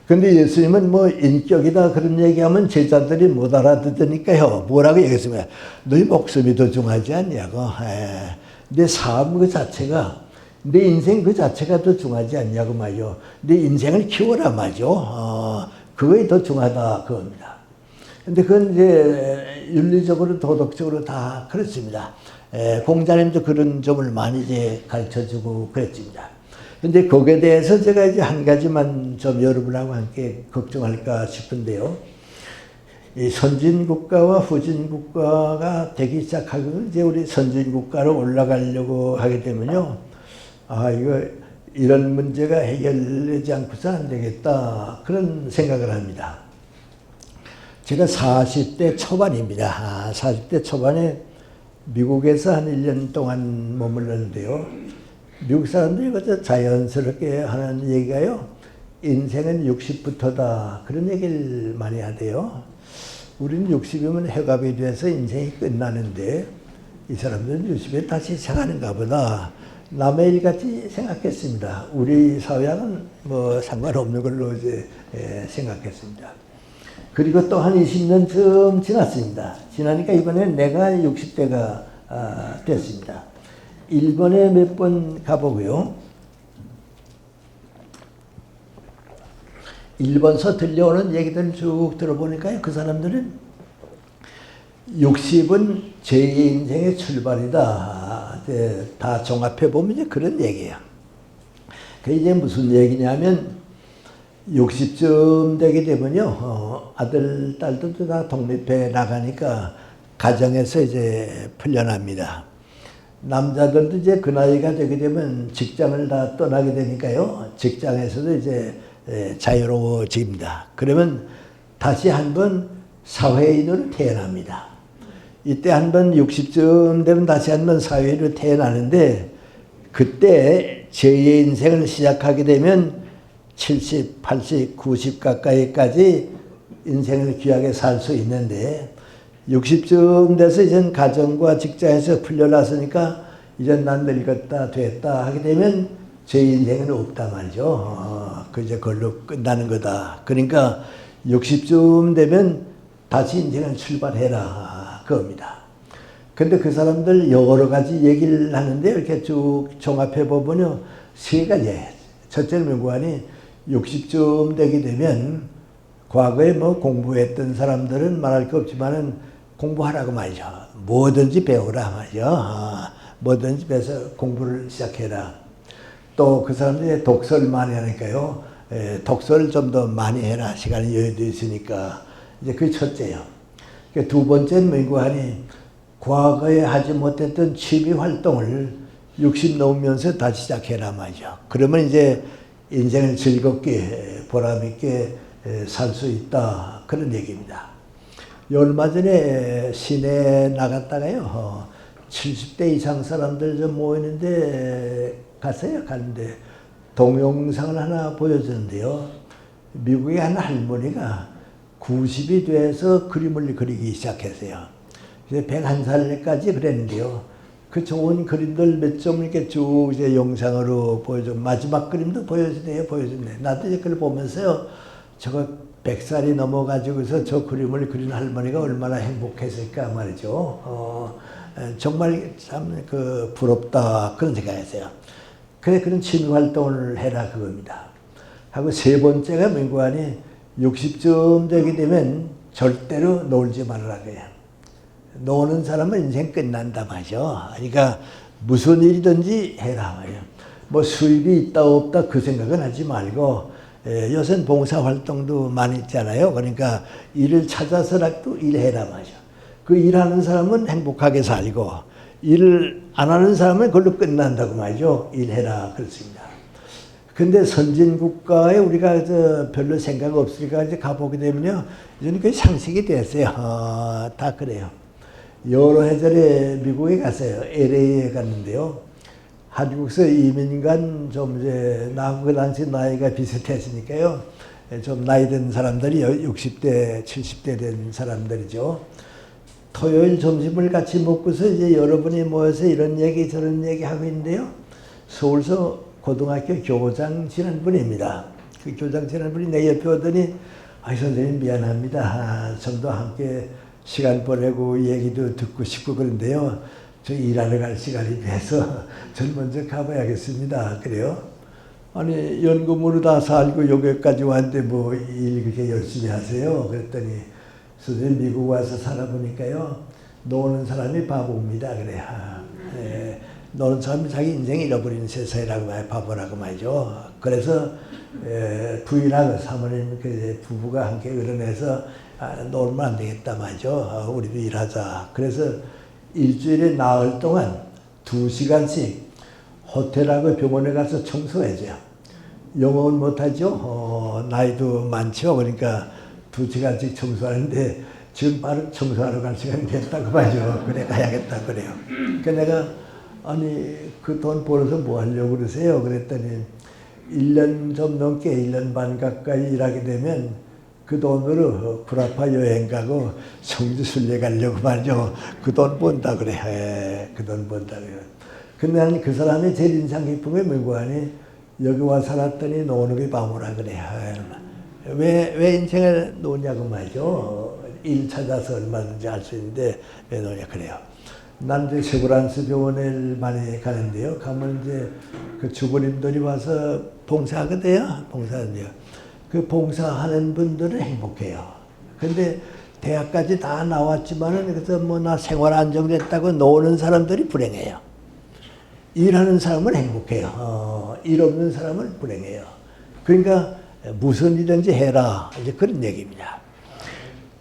근데 예수님은 뭐 인격이다 그런 얘기하면 제자들이 못 알아듣으니까요. 뭐라고 얘기했습니까? 너희 목숨이 더 중요하지 않냐고. 내 삶 그 자체가, 내 인생 그 자체가 더 중요하지 않냐고 말이죠. 내 인생을 키워라 말이죠. 그게 더 중요하다 그겁니다. 근데 그건 이제 윤리적으로 도덕적으로 다 그렇습니다. 공자님도 그런 점을 많이 이제 가르쳐주고 그랬습니다. 근데 거기에 대해서 제가 이제 한 가지만 좀 여러분하고 함께 걱정할까 싶은데요. 이 선진국가와 후진국가가 되기 시작하고 이제 우리 선진국가로 올라가려고 하게 되면요. 이거 이런 문제가 해결되지 않고서 안 되겠다. 그런 생각을 합니다. 제가 40대 초반입니다. 40대 초반에 미국에서 한 1년 동안 머물렀는데요. 미국 사람들이 그저 자연스럽게 하는 얘기가요. 인생은 60부터다. 그런 얘기를 많이 하대요. 우리는 60이면 해갑이 돼서 인생이 끝나는데 이 사람들은 60에 다시 시작하는가 보다. 남의 일같이 생각했습니다. 우리 사회와는 뭐 상관없는 걸로 이제 생각했습니다. 그리고 또 한 20년쯤 지났습니다. 지나니까 이번에 내가 60대가 됐습니다. 일본에 몇 번 가보고요. 일본서 들려오는 얘기들 쭉 들어보니까요. 그 사람들은 60은 제 인생의 출발이다. 다 종합해보면 이제 그런 얘기예요. 그게 이제 무슨 얘기냐면 60쯤 되게 되면요. 아들, 딸들도 다 독립해 나가니까 가정에서 이제 풀려납니다. 남자들도 이제 그 나이가 되게 되면 직장을 다 떠나게 되니까요. 직장에서도 이제 자유로워집니다. 그러면 다시 한번 사회인으로 태어납니다. 이때 한번 60쯤 되면 다시 한번 사회인으로 태어나는데 그때 제2의 인생을 시작하게 되면 70, 80, 90 가까이까지 인생을 귀하게 살 수 있는데 60쯤 돼서 이젠 가정과 직장에서 풀려났으니까 이젠 난 늙었다 됐다 하게 되면 제 인생은 없다 말이죠. 그 이제 그걸로 끝나는 거다. 그러니까 60쯤 되면 다시 인생을 출발해라 그겁니다. 근데 그 사람들 여러 가지 얘기를 하는데 이렇게 쭉 종합해 보면요. 세 가지예요. 첫째는 명관이 60쯤 되게 되면 과거에 뭐 공부했던 사람들은 말할 거 없지만은 공부하라고 말이죠. 뭐든지 배우라 말이죠. 뭐든지 배워서 공부를 시작해라. 또 그 사람들이 독서를 많이 하니까요. 독서를 좀 더 많이 해라. 시간이 여유도 있으니까. 이제 그게 첫째예요. 두 번째는 명관이 과거에 하지 못했던 취미 활동을 60 넘으면서 다시 시작해라 말이죠. 그러면 이제 인생을 즐겁게 보람있게 살 수 있다. 그런 얘기입니다. 얼마 전에 시내에 나갔다가요. 70대 이상 사람들 좀 모이는데 갔어요. 갔는데 동영상을 하나 보여주는데요. 미국의 한 할머니가 90이 돼서 그림을 그리기 시작했어요. 101살까지 그랬는데요. 그 좋은 그림들 몇 점 이렇게 쭉 이제 영상으로 보여줘. 마지막 그림도 보여주네요. 나도 이제 그걸 보면서요. 저거 100살이 넘어가지고서 저 그림을 그린 할머니가 얼마나 행복했을까 말이죠. 정말 참 그 부럽다. 그런 생각했어요. 그래, 그런 취미 활동을 해라 그겁니다. 하고 세 번째가 명관이 60쯤 되게 되면 절대로 놀지 말아라 그래요. 노는 사람은 인생 끝난다 말이죠. 그러니까 무슨 일이든지 해라 말이에요. 뭐 수입이 있다 없다 그 생각은 하지 말고 요새는 봉사활동도 많이 있잖아요. 그러니까 일을 찾아서라도 일해라 말이죠. 그 일하는 사람은 행복하게 살고 일을 안 하는 사람은 그걸로 끝난다고 말이죠. 일해라 그렇습니다. 근데 선진국가에 우리가 별로 생각 없으니까 이제 가보게 되면요. 이제는 그게 상식이 됐어요. 다 그래요. 여러 해 전에 미국에 갔어요. LA에 갔는데요. 한국에서 이민간 좀 이제 나하고 그 당시 나이가 비슷했으니까요. 좀 나이 든 사람들이 60대, 70대 된 사람들이죠. 토요일 점심을 같이 먹고서 이제 여러분이 모여서 이런 얘기 저런 얘기 하고 있는데요. 서울서 고등학교 교장 지낸 분입니다. 그 교장 지낸 분이 내 옆에 오더니 선생님 미안합니다. 좀 더 함께 시간 보내고 얘기도 듣고 싶고 그런데요. 저 일하러 갈 시간이 돼서 전 먼저 가봐야겠습니다. 그래요? 아니 연금으로 다 살고 여기까지 왔는데 뭐 일 그렇게 열심히 하세요? 그랬더니 선생님 미국 와서 살아보니까요. 노는 사람이 바보입니다. 그래요. 노는 사람이 자기 인생 잃어버리는 세상이라고 말이죠. 바보라고 말이죠. 그래서 부인하고 사모님 그 부부가 함께 의논해서 놀면 안 되겠다 말이죠. 우리도 일하자. 그래서 일주일에 나흘 동안 2시간씩 호텔하고 병원에 가서 청소해줘요. 영어는 못하죠. 나이도 많죠. 그러니까 2시간씩 청소하는데 지금 바로 청소하러 갈 시간이 됐다고 봐죠. 그래 가야겠다 그래요. 그러니까 내가 아니 그 돈 벌어서 뭐 하려고 그러세요? 그랬더니 1년 좀 넘게 1년 반 가까이 일하게 되면 그 돈으로 구라파 여행 가고 성주 순례 가려고 말이죠. 그 돈 번다 그래. 그 돈 번다 그래. 근데 나는 그 사람이 제일 인상 깊은 게 뭐고 하니 여기 와 살았더니 노는 게 바보라 그래. 왜 인생을 노냐고 말이죠. 일 찾아서 얼마든지 할 수 있는데 왜 노냐 그래요. 난 이제 세브란스 병원을 많이 가는데요. 가면 이제 그 주부님들이 와서 봉사하거든요. 봉사하는데요. 그 봉사하는 분들은 행복해요. 근데 대학까지 다 나왔지만은 그래서 뭐 나 생활 안정됐다고 노는 사람들이 불행해요. 일하는 사람은 행복해요. 일 없는 사람은 불행해요. 그러니까 무슨 일든지 해라. 이제 그런 얘기입니다.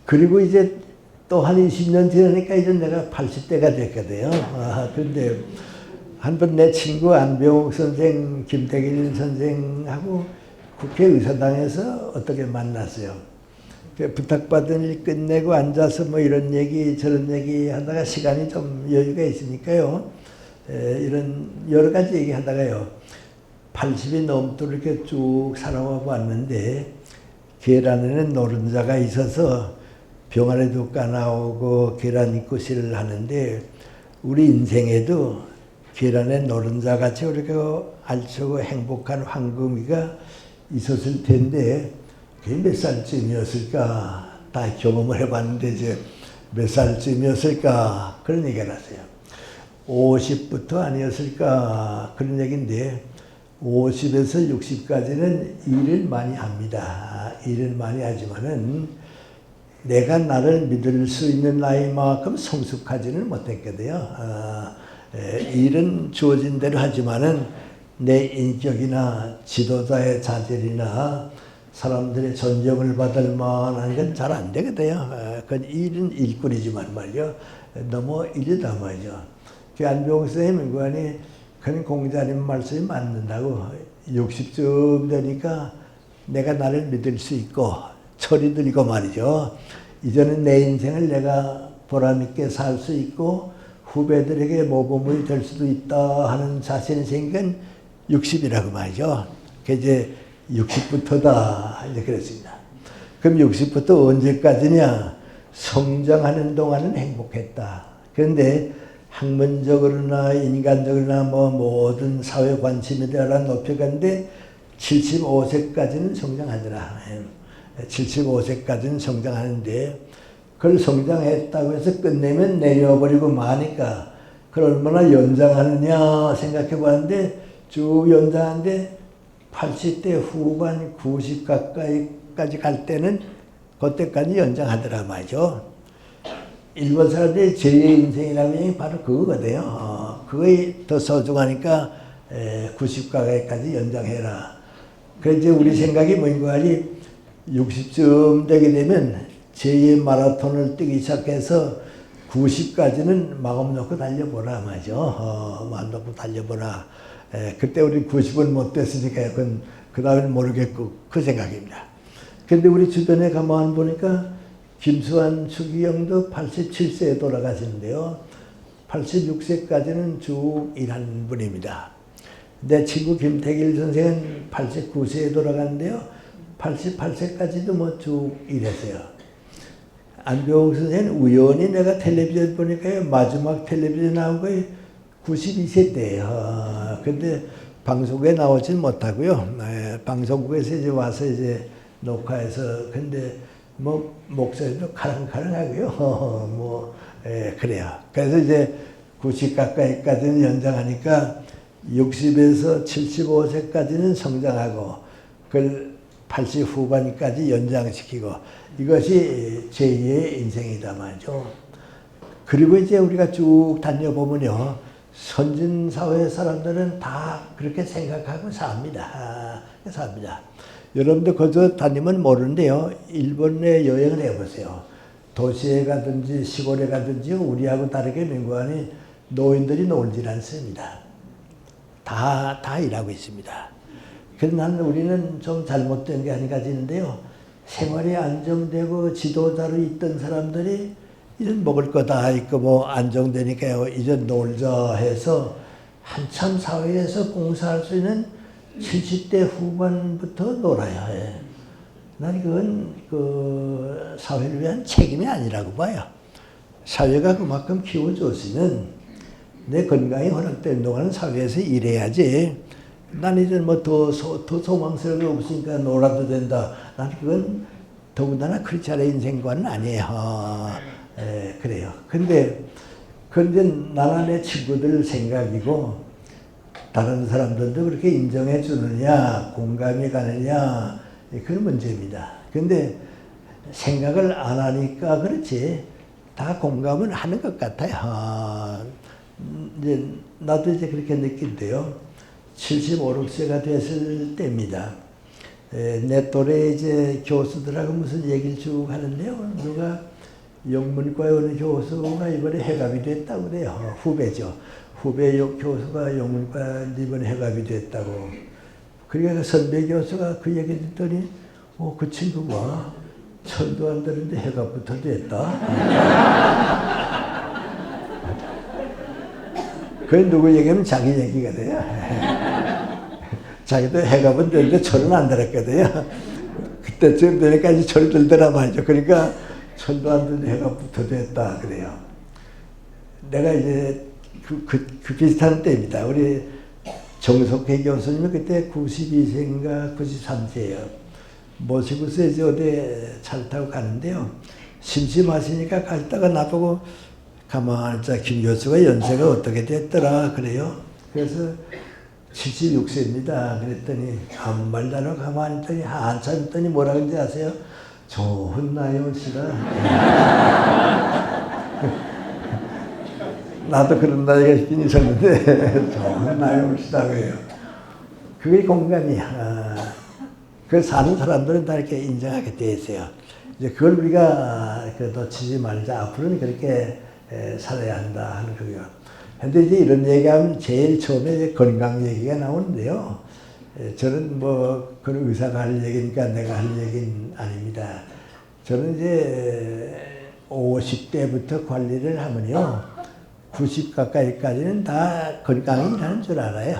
그리고 이제 또 한 20년 지나니까 이제 내가 80대가 됐거든요. 그런데 한 번 내 친구 안병욱 선생, 김태길 선생하고 국회의사당에서 어떻게 만났어요. 부탁받은 일 끝내고 앉아서 뭐 이런 얘기 저런 얘기 하다가 시간이 좀 여유가 있으니까요. 이런 여러 가지 얘기 하다가요. 80이 넘도록 이렇게 쭉 살아와 봤는데 계란에는 노른자가 있어서 병아리도 까나오고 계란 입구실을 하는데 우리 인생에도 계란에 노른자 같이 이렇게 알차고 행복한 황금이가 있었을 텐데 그게 몇 살쯤이었을까? 다 경험을 해봤는데 이제 몇 살쯤이었을까? 그런 얘기가 났어요. 50부터 아니었을까? 그런 얘기인데 50에서 60까지는 일을 많이 합니다. 일을 많이 하지만은 내가 나를 믿을 수 있는 나이만큼 성숙하지는 못했거든요. 일은 주어진 대로 하지만은 내 인격이나 지도자의 자질이나 사람들의 존경을 받을 만한 건 잘 안 되거든요. 그건 일은 일꾼이지만 말이요. 너무 일이다 말이죠. 그 안병욱 선생님 인관이 그런 공자님 말씀이 맞는다고 60쯤 되니까 내가 나를 믿을 수 있고 철이 들고 말이죠. 이제는 내 인생을 내가 보람있게 살 수 있고 후배들에게 모범이 될 수도 있다 하는 자신이 생긴 60이라고 말이죠. 그 이제 60부터다 이제 그랬습니다. 그럼 60부터 언제까지냐? 성장하는 동안은 행복했다. 그런데 학문적으로나 인간적으로나 뭐 모든 사회 관심에 대한 높여갔는데 75세까지는 성장하더라. 75세까지는 성장하는데 그걸 성장했다고 해서 끝내면 내려버리고 마니까 그걸 얼마나 연장하느냐 생각해 봤는데 쭉 연장하는데 80대 후반 90 가까이까지 갈 때는 그때까지 연장하더라 말이죠. 일본 사람들이 제2의 인생이라는 게 바로 그거거든요. 그거에 더 소중하니까 90 가까이까지 연장해라. 그래서 이제 우리 생각이 뭔가 하지 60쯤 되게 되면 제2의 마라톤을 뛰기 시작해서 90까지는 마음 놓고 달려보라 말이죠. 마음 놓고 달려보라. 그때 우리 90은 못 됐으니까 그건 그 다음에는 모르겠고 그 생각입니다. 근데 우리 주변에 가만 보니까 김수환 추기경도 87세에 돌아가시는데요. 86세까지는 쭉 일한 분입니다. 내 친구 김태길 선생은 89세에 돌아갔는데요. 88세까지도 뭐 쭉 일했어요. 안병욱 선생은 우연히 내가 텔레비전 보니까요. 마지막 텔레비전 나온 거에 92세 때예요. 근데 방송국에 나오진 못하고요. 방송국에서 이제 와서 이제 녹화해서 근데 뭐 목소리도 카랑카랑하고요. 뭐 그래요. 그래서 이제 90 가까이까지는 연장하니까 60에서 75세까지는 성장하고 그걸 80 후반까지 연장시키고 이것이 제2의 인생이다 말이죠. 그리고 이제 우리가 쭉 다녀보면요. 선진사회 사람들은 다 그렇게 생각하고 삽니다. 여러분들 거기서 다니면 모르는데요. 일본에 여행을 해보세요. 도시에 가든지 시골에 가든지 우리하고 다르게 민관이 노인들이 놀질 않습니다. 다 일하고 있습니다. 그래서 나는 우리는 좀 잘못된 게 한 가지 있는데요. 생활이 안정되고 지도자로 있던 사람들이 이제 먹을 거 다 있고 뭐 안정되니까요. 이제 놀자 해서 한참 사회에서 봉사할 수 있는 70대 후반부터 놀아야 해. 난 그건 그 사회를 위한 책임이 아니라고 봐요. 사회가 그만큼 키워줬으면 내 건강이 허락되는 동안은 사회에서 일해야지. 난 이제 뭐 더 소망스러운 게 없으니까 놀아도 된다. 난 그건 더군다나 크리스찬의 인생관은 아니에요. 그래요. 근데 나나 내 친구들 생각이고 다른 사람들도 그렇게 인정해 주느냐, 공감이 가느냐, 그런 문제입니다. 근데 생각을 안 하니까 그렇지, 다 공감은 하는 것 같아요. 이제 나도 이제 그렇게 느낀대요. 75, 6세가 됐을 때입니다. 내 또래 이제 교수들하고 무슨 얘기를 쭉 하는데요. 누가 영문과에 어느 교수가 이번에 해갑이 됐다고 그래요. 후배죠. 후배 교수가 영문과 이번에 해갑이 됐다고. 그러니까 선배 교수가 그 얘기 듣더니 그 친구가 철도 안 되는데 해갑부터 됐다. 그게 누구 얘기하면 자기 얘기가 돼요. 자기도 해갑은 되는데 철은 안 들었거든요. 그때쯤 되니까 이제 철이 들더라 말이죠. 그러니까 철도 안 되는데 해갑부터 됐다 그래요. 내가 이제 그 비슷한 때입니다. 우리 정석회 교수님이 그때 92세인가 93세예요. 모시고서 이제 어디 차를 타고 가는데요. 심심하시니까 가다가 나보고 가만히 김 교수가 연세가 어떻게 됐더라 그래요. 그래서 76세입니다. 그랬더니 아무 말도 안 하고 가만히 있더니 한참 있더니 뭐라 그런지 아세요? 좋은 나이 오시다. 나도 그런 나이가 있긴 있었는데 좋은 나이 오시다 그래요. 그게 공감이야. 그 사는 사람들은 다 이렇게 인정하게 돼 있어요. 이제 그걸 우리가 놓치지 말자. 앞으로는 그렇게 살아야 한다 하는 거고요. 근데 이제 이런 얘기하면 제일 처음에 이제 건강 얘기가 나오는데요. 저는 뭐 그런 의사가 할 얘기니까 내가 할 얘기는 아닙니다. 저는 이제 50대부터 관리를 하면요. 90 가까이까지는 다 건강이라는 줄 알아요.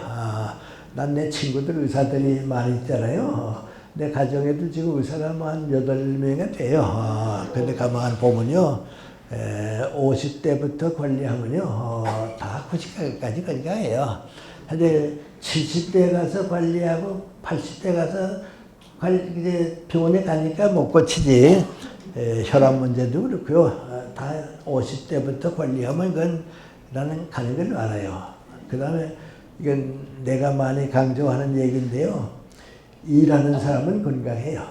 난 내 친구들 의사들이 많이 있잖아요. 내 가정에도 지금 의사가 한 8명이 돼요. 근데 가만 보면요. 50대부터 관리하면요. 다 90까지 건강해요. 근데 70대 가서 관리하고 80대 가서 이제 병원에 가니까 못 고치지. 혈압 문제도 그렇고요. 다 50대부터 관리하면 그건 나는 가는 걸 알아요. 그 다음에 이건 내가 많이 강조하는 얘기인데요. 일하는 사람은 건강해요.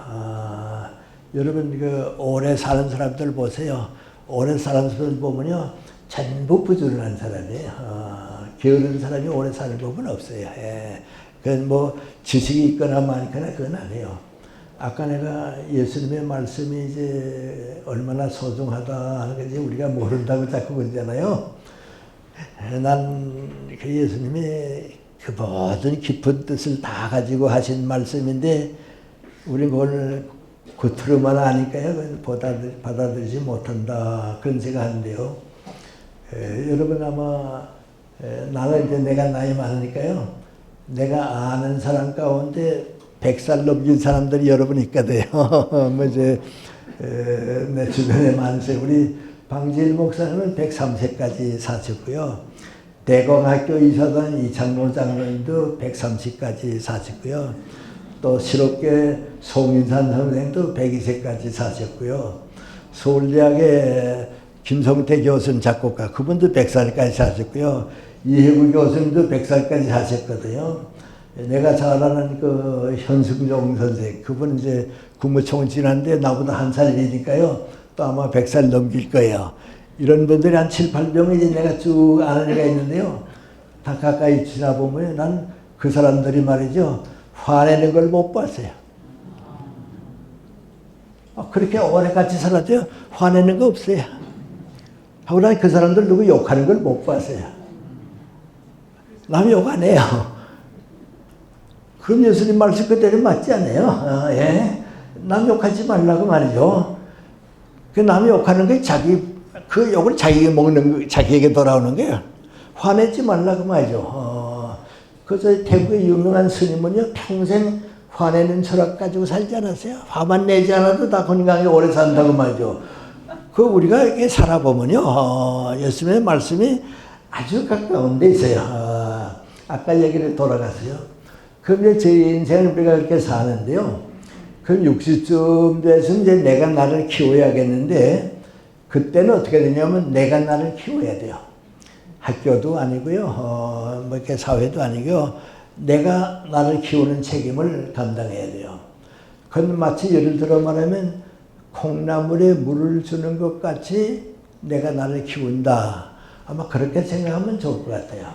여러분 그 오래 사는 사람들 보세요. 오래 사는 사람들 보면요. 전부 부지런한 사람이에요. 게으른 사람이 오래 사는 법은 없어요. 그건 뭐 지식이 있거나 많거나 그건 아니에요. 아까 내가 예수님의 말씀이 이제 얼마나 소중하다 하는 건지 우리가 모른다고 자꾸 그러잖아요. 난 그 예수님이 그 모든 깊은 뜻을 다 가지고 하신 말씀인데 우리는 그걸 겉으로만 아니까요. 받아들이지 못한다. 그런 생각하는데요. 여러분 아마 나는 이제 내가 나이 많으니까요. 내가 아는 사람 가운데 100살 넘긴 사람들이 여러분 있거든요. 뭐 이제 내 주변에 많으세요. 우리 방지일 목사님은 103세까지 사셨고요. 대광학교 이사단 이창로 장로님도 130까지 사셨고요. 또 실업계 송인산 선생도 102세까지 사셨고요. 서울대학의 김성태 교수는 작곡가, 그분도 100살까지 사셨고요. 이해구 교수님도 100살까지 사셨거든요. 내가 잘 아는 그 현승종 선생, 그분 이제 국무총리 지났는데 나보다 한 살 위니까요. 또 아마 100살 넘길 거예요. 이런 분들이 한 7, 8명이 이제 내가 쭉 아는 애가 있는데요. 다 가까이 지나보면 난 그 사람들이 말이죠. 화내는 걸 못 봤어요. 그렇게 오래 같이 살았죠. 화내는 거 없어요. 하고 난 그 사람들 누구 욕하는 걸 못 봤어요. 남 욕 안 해요. 그럼 예수님 말씀 그대로 맞지 않아요? 남 욕하지 말라고 말이죠. 그 남이 욕하는 게 그 욕을 자기가 먹는 거, 자기에게 돌아오는 거예요. 화내지 말라고 말이죠. 그래서 태국의 유명한 스님은요, 평생 화내는 철학 가지고 살지 않았어요. 화만 내지 않아도 다 건강하게 오래 산다고 말이죠. 그 우리가 이렇게 살아보면요, 예수님의 말씀이 아주 가까운 데 있어요. 아까 얘기를 돌아갔어요. 그럼 제 인생을 우리가 이렇게 사는데요. 그럼 60쯤 돼서 이제 내가 나를 키워야겠는데, 그때는 어떻게 되냐면 내가 나를 키워야 돼요. 학교도 아니고요, 뭐 이렇게 사회도 아니고요. 내가 나를 키우는 책임을 감당해야 돼요. 그건 마치 예를 들어 말하면 콩나물에 물을 주는 것 같이 내가 나를 키운다. 아마 그렇게 생각하면 좋을 것 같아요.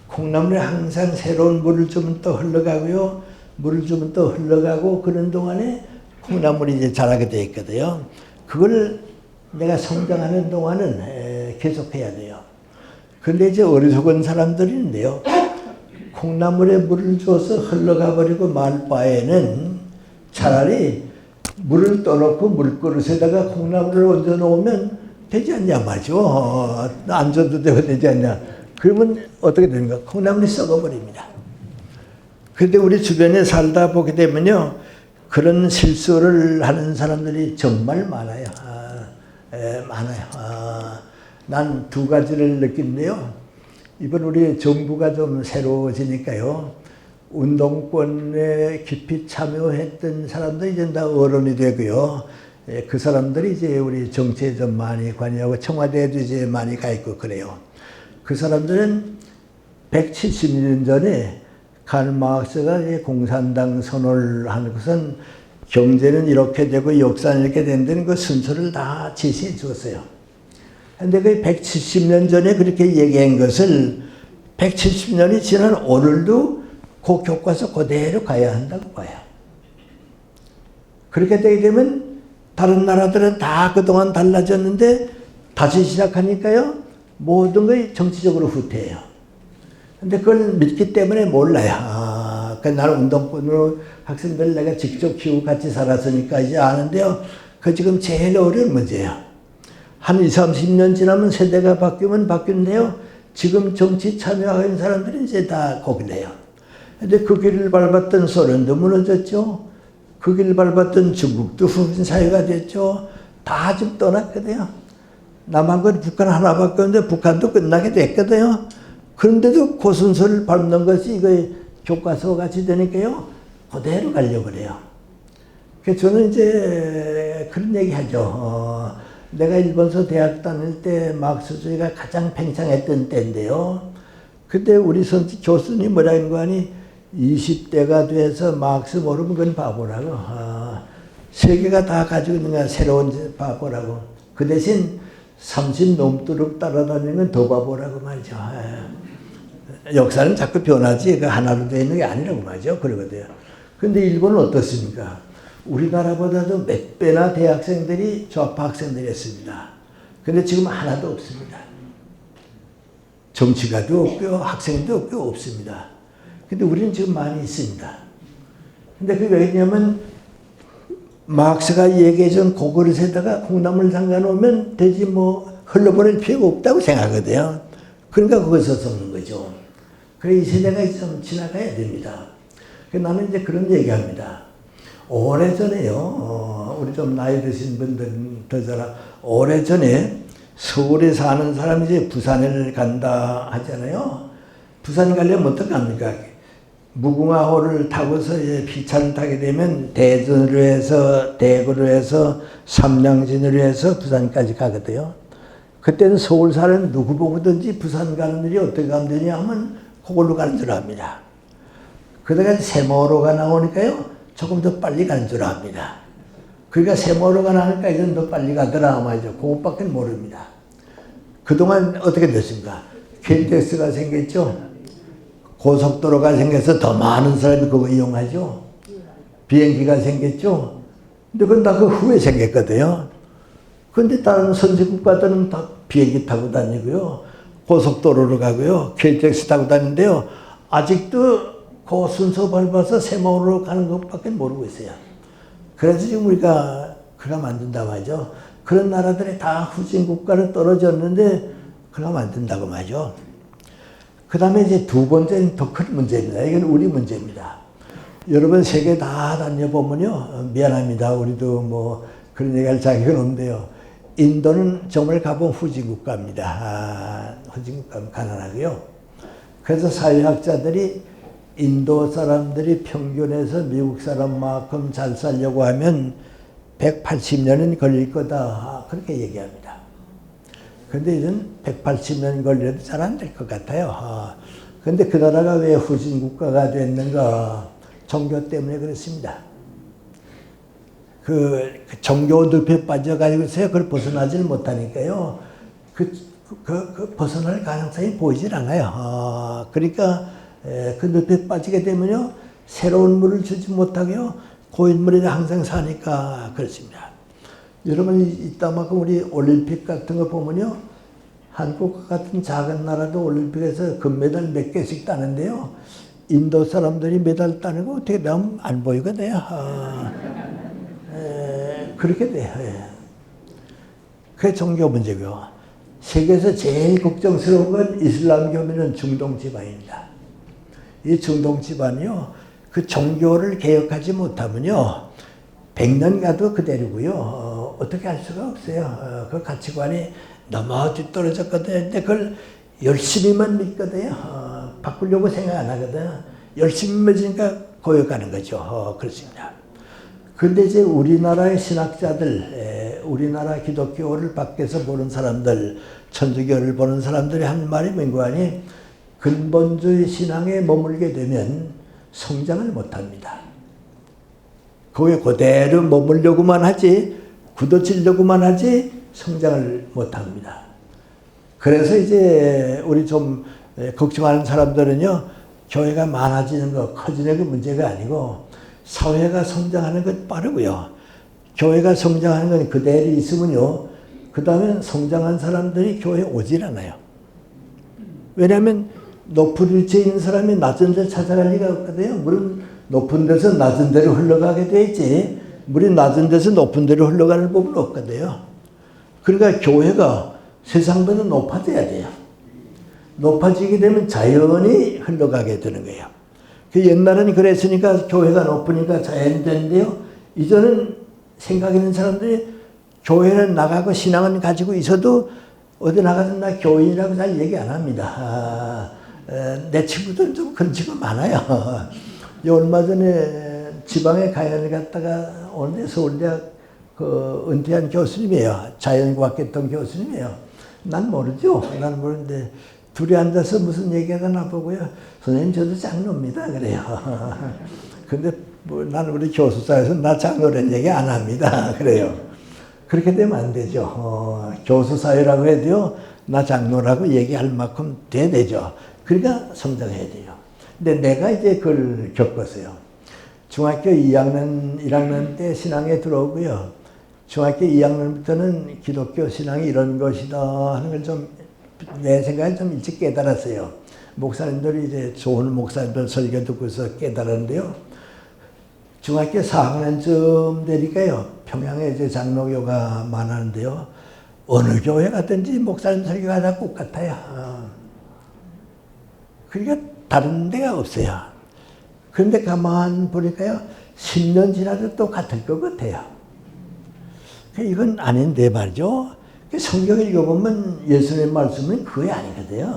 콩나물에 항상 새로운 물을 주면 또 흘러가고요. 물을 주면 또 흘러가고 그런 동안에 콩나물이 이제 자라게 돼 있거든요. 그걸 내가 성장하는 동안은 계속해야 돼요. 근데 이제 어리석은 사람들이 있는데요. 콩나물에 물을 줘서 흘러가 버리고 말 바에는 차라리 물을 떠놓고 물그릇에다가 콩나물을 얹어 놓으면 되지 않냐 말이죠. 안 줘도 되지 않냐. 그러면 어떻게 됩니까? 콩나물이 썩어버립니다. 그런데 우리 주변에 살다 보게 되면요. 그런 실수를 하는 사람들이 정말 많아요. 많아요. 난 두 가지를 느낀데요. 이번 우리 정부가 좀 새로워지니까요. 운동권에 깊이 참여했던 사람들이 이제 다 어른이 되고요. 그 사람들이 이제 우리 정치에 좀 많이 관여하고 청와대에도 이제 많이 가 있고 그래요. 그 사람들은 170년 전에 칼 마르크스가 공산당 선언을 한 것은 경제는 이렇게 되고 역사는 이렇게 된다는 그 순서를 다 제시해 주었어요. 근데 그 170년 전에 그렇게 얘기한 것을 170년이 지난 오늘도 그 교과서 그대로 가야 한다고 봐요. 그렇게 되게 되면 다른 나라들은 다 그동안 달라졌는데 다시 시작하니까요. 모든 게 정치적으로 후퇴해요. 근데 그걸 믿기 때문에 몰라요. 나는 운동권으로 학생들 내가 직접 키우고 같이 살았으니까 이제 아는데요. 그 지금 제일 어려운 문제예요. 한 20, 30년 지나면 세대가 바뀌면 바뀌는데요. 지금 정치 참여하는 사람들이 이제 다 거기래요. 근데 그 길을 밟았던 소련도 무너졌죠. 그 길을 밟았던 중국도 후진 사회가 됐죠. 다 지금 떠났거든요. 남한과 북한 하나밖에 없는데 북한도 끝나게 됐거든요. 그런데도 그 순서를 밟는 것이 이거 교과서 같이 되니까요. 그대로 가려고 그래요. 그래서 저는 이제 그런 얘기 하죠. 내가 일본서 대학 다닐 때 마르크스주의가 가장 팽창했던 때인데요. 그때 우리 교수님 뭐라는 거 아니 20대가 돼서 마르크스 모르면 그건 바보라고. 세계가 다 가지고 있는 건 새로운 바보라고. 그 대신 30 넘도록 따라다니는 건 더 바보라고 말이죠. 역사는 자꾸 변하지 그 하나로 되어 있는 게 아니라고 말이죠. 그러거든요. 근데 일본은 어떻습니까? 우리나라보다도 몇 배나 대학생들이 좌파 학생들이었습니다. 근데 지금 하나도 없습니다. 정치가도 없고요, 학생도 없고 없습니다. 근데 우리는 지금 많이 있습니다. 근데 그게 왜냐면 마르크스가 얘기해준 그 그릇에다가 콩나물 담가놓으면 되지 뭐 흘러버릴 필요가 없다고 생각하거든요. 그러니까 그것을 섞는 거죠. 그래 이 세대가 좀 지나가야 됩니다. 나는 이제 그런 얘기합니다. 오래전에요, 우리 좀 나이 드신 분들은 더 잘 오래전에 서울에 사는 사람이 이제 부산을 간다 하잖아요. 부산 가려면 어떡합니까? 무궁화호를 타고서 이제 기차를 타게 되면 대전으로 해서 대구로 해서 삼양진으로 해서 부산까지 가거든요. 그때는 서울 사는 누구 보고든지 부산 가는 일이 어떻게 가면 되냐 하면 그걸로 가는 줄 압니다. 그러다가 세모로가 나오니까요. 조금 더 빨리 가는 줄 압니다. 그러니까 세모로가 나오니까 이건 더 빨리 가더라 말이죠. 그것밖에 모릅니다. 그동안 어떻게 됐습니까? KTX가 생겼죠. 고속도로가 생겨서 더 많은 사람이 그거 이용하죠. 비행기가 생겼죠. 근데 그건 다 그 후에 생겼거든요. 근데 다른 선진 국가들은 다 비행기 타고 다니고요. 고속도로로 가고요. KTX 타고 다니는데요. 아직도 그 순서 밟아서 세모로 가는 것밖에 모르고 있어요. 그래서 지금 우리가 그러면 안 된다 말이죠. 그런 나라들이 다 후진 국가로 떨어졌는데 그러면 안 된다고 말이죠. 그 다음에 이제 두 번째는 더 큰 문제입니다. 이건 우리 문제입니다. 여러분 세계 다 다녀보면요. 미안합니다. 우리도 뭐 그런 얘기할 자격은 없는데요. 인도는 정말 가본 후진 국가입니다. 후진 국가는 가난하고요. 그래서 사회학자들이 인도 사람들이 평균에서 미국 사람만큼 잘 살려고 하면 180년은 걸릴 거다. 그렇게 얘기합니다. 근데 이젠 180년 걸려도 잘 안 될 것 같아요. 근데 그 나라가 왜 후진 국가가 됐는가? 종교 때문에 그렇습니다. 그 종교 늪에 빠져가지고서야 그걸 벗어나지를 못하니까요. 벗어날 가능성이 보이질 않아요. 그러니까 그 늪에 빠지게 되면요. 새로운 물을 주지 못하고요. 고인물에 항상 사니까 그렇습니다. 여러분 이따만큼 우리 올림픽 같은 거 보면요. 한국 같은 작은 나라도 올림픽에서 금메달 몇 개씩 따는데요. 인도 사람들이 메달 따는 거 어떻게 보면 안 보이거든요. 그렇게 돼요. 그게 종교 문제고요. 세계에서 제일 걱정스러운 건 이슬람교면은 중동 지방입니다. 이 중동 지방이요. 그 종교를 개혁하지 못하면요. 100년 가도 그대로고요. 어떻게 할 수가 없어요. 그 가치관이 너무 뒤떨어졌거든요. 근데 그걸 열심히만 믿거든요. 바꾸려고 생각 안 하거든요. 열심히 믿으니까 고역하는 거죠. 그렇습니다. 근데 이제 우리나라의 신학자들, 우리나라 기독교를 밖에서 보는 사람들, 천주교를 보는 사람들이 한 말이 뭔가니 근본주의 신앙에 머물게 되면 성장을 못합니다. 거기에 그대로 머물려고만 하지 굳어지려고만 하지 성장을 못합니다. 그래서 이제 우리 좀 걱정하는 사람들은요. 교회가 많아지는 거 커지는 게 문제가 아니고 사회가 성장하는 것 빠르고요. 교회가 성장하는 건 그대로 있으면요. 그 다음에 성장한 사람들이 교회에 오질 않아요. 왜냐하면 높은 위치에 있는 사람이 낮은 데를 찾아갈 리가 없거든요. 물은 높은 데서 낮은 데로 흘러가게 돼 있지 물이 낮은 데서 높은 데로 흘러가는 법은 없거든요. 그러니까 교회가 세상보다 높아져야 돼요. 높아지게 되면 자연히 흘러가게 되는 거예요. 그 옛날에는 그랬으니까 교회가 높으니까 자연이 되는데요. 이제는 생각 있는 사람들이 교회는 나가고 신앙은 가지고 있어도 어디 나가서 나 교인이라고 잘 얘기 안 합니다. 내 친구들은 좀 그런 친구 많아요. 얼마 전에 지방에 가야를 갔다가 오는데 서울대학 그 은퇴한 교수님이에요. 자연과학 했던 교수님이에요. 난 모르죠. 난 모르는데 둘이 앉아서 무슨 얘기가 나보고요. 선생님 저도 장로입니다. 그래요. 근데 뭐 나는 우리 교수사에서 나 장로란 얘기 안 합니다. 그래요. 그렇게 되면 안 되죠. 교수사회라고 해도요. 나 장로라고 얘기할 만큼 돼야 되죠. 그러니까 성장해야 돼요. 근데 내가 이제 그걸 겪었어요. 중학교 2학년, 1학년 때 신앙에 들어오고요. 중학교 2학년부터는 기독교 신앙이 이런 것이다 하는 걸 좀 내 생각에 좀 일찍 깨달았어요. 목사님들이 이제 좋은 목사님들 설교 듣고서 깨달았는데요. 중학교 4학년쯤 되니까요. 평양에 이제 장로교가 많았는데요. 어느 교회 가든지 목사님 설교가 다 똑같아요. 그러니까 다른 데가 없어요. 그런데 가만 보니까요. 10년 지나도 똑같을 것 같아요. 이건 아닌데 말이죠. 성경을 읽어보면 예수님의 말씀은 그게 아니거든요.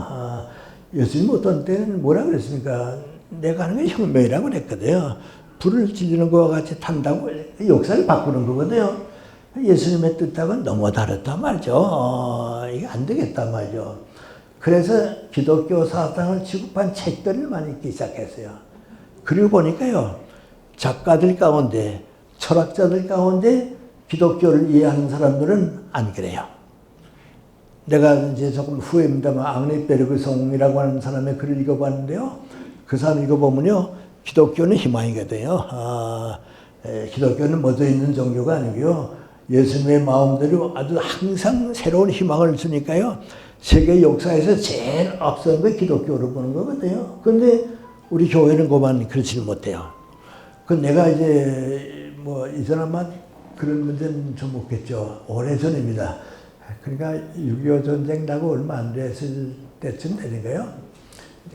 예수님 어떤 때는 뭐라 그랬습니까? 내가 하는 게 혁명이라고 그랬거든요. 불을 지르는 것과 같이 탄다고 역사를 바꾸는 거거든요. 예수님의 뜻하고는 너무 다르단 말이죠. 이게 안 되겠단 말이죠. 그래서 기독교 사상을 취급한 책들을 많이 읽기 시작했어요. 그리고 보니까요. 작가들 가운데, 철학자들 가운데 기독교를 이해하는 사람들은 안 그래요. 내가 이제 조금 후회입니다만 앙리 베르그송이라고 하는 사람의 글을 읽어봤는데요. 그 사람 읽어보면요. 기독교는 희망이거든요. 기독교는 멎어 있는 종교가 아니고요. 예수님의 마음대로 아주 항상 새로운 희망을 주니까요. 세계 역사에서 제일 앞선 게 기독교로 보는 거거든요. 그런데 우리 교회는 그만 그렇지는 못해요. 그 내가 이제 뭐 이전에만 그런 문제는 좀 없겠죠. 오래전입니다. 그러니까 6.25 전쟁 나고 얼마 안 됐을 때쯤 되니까요.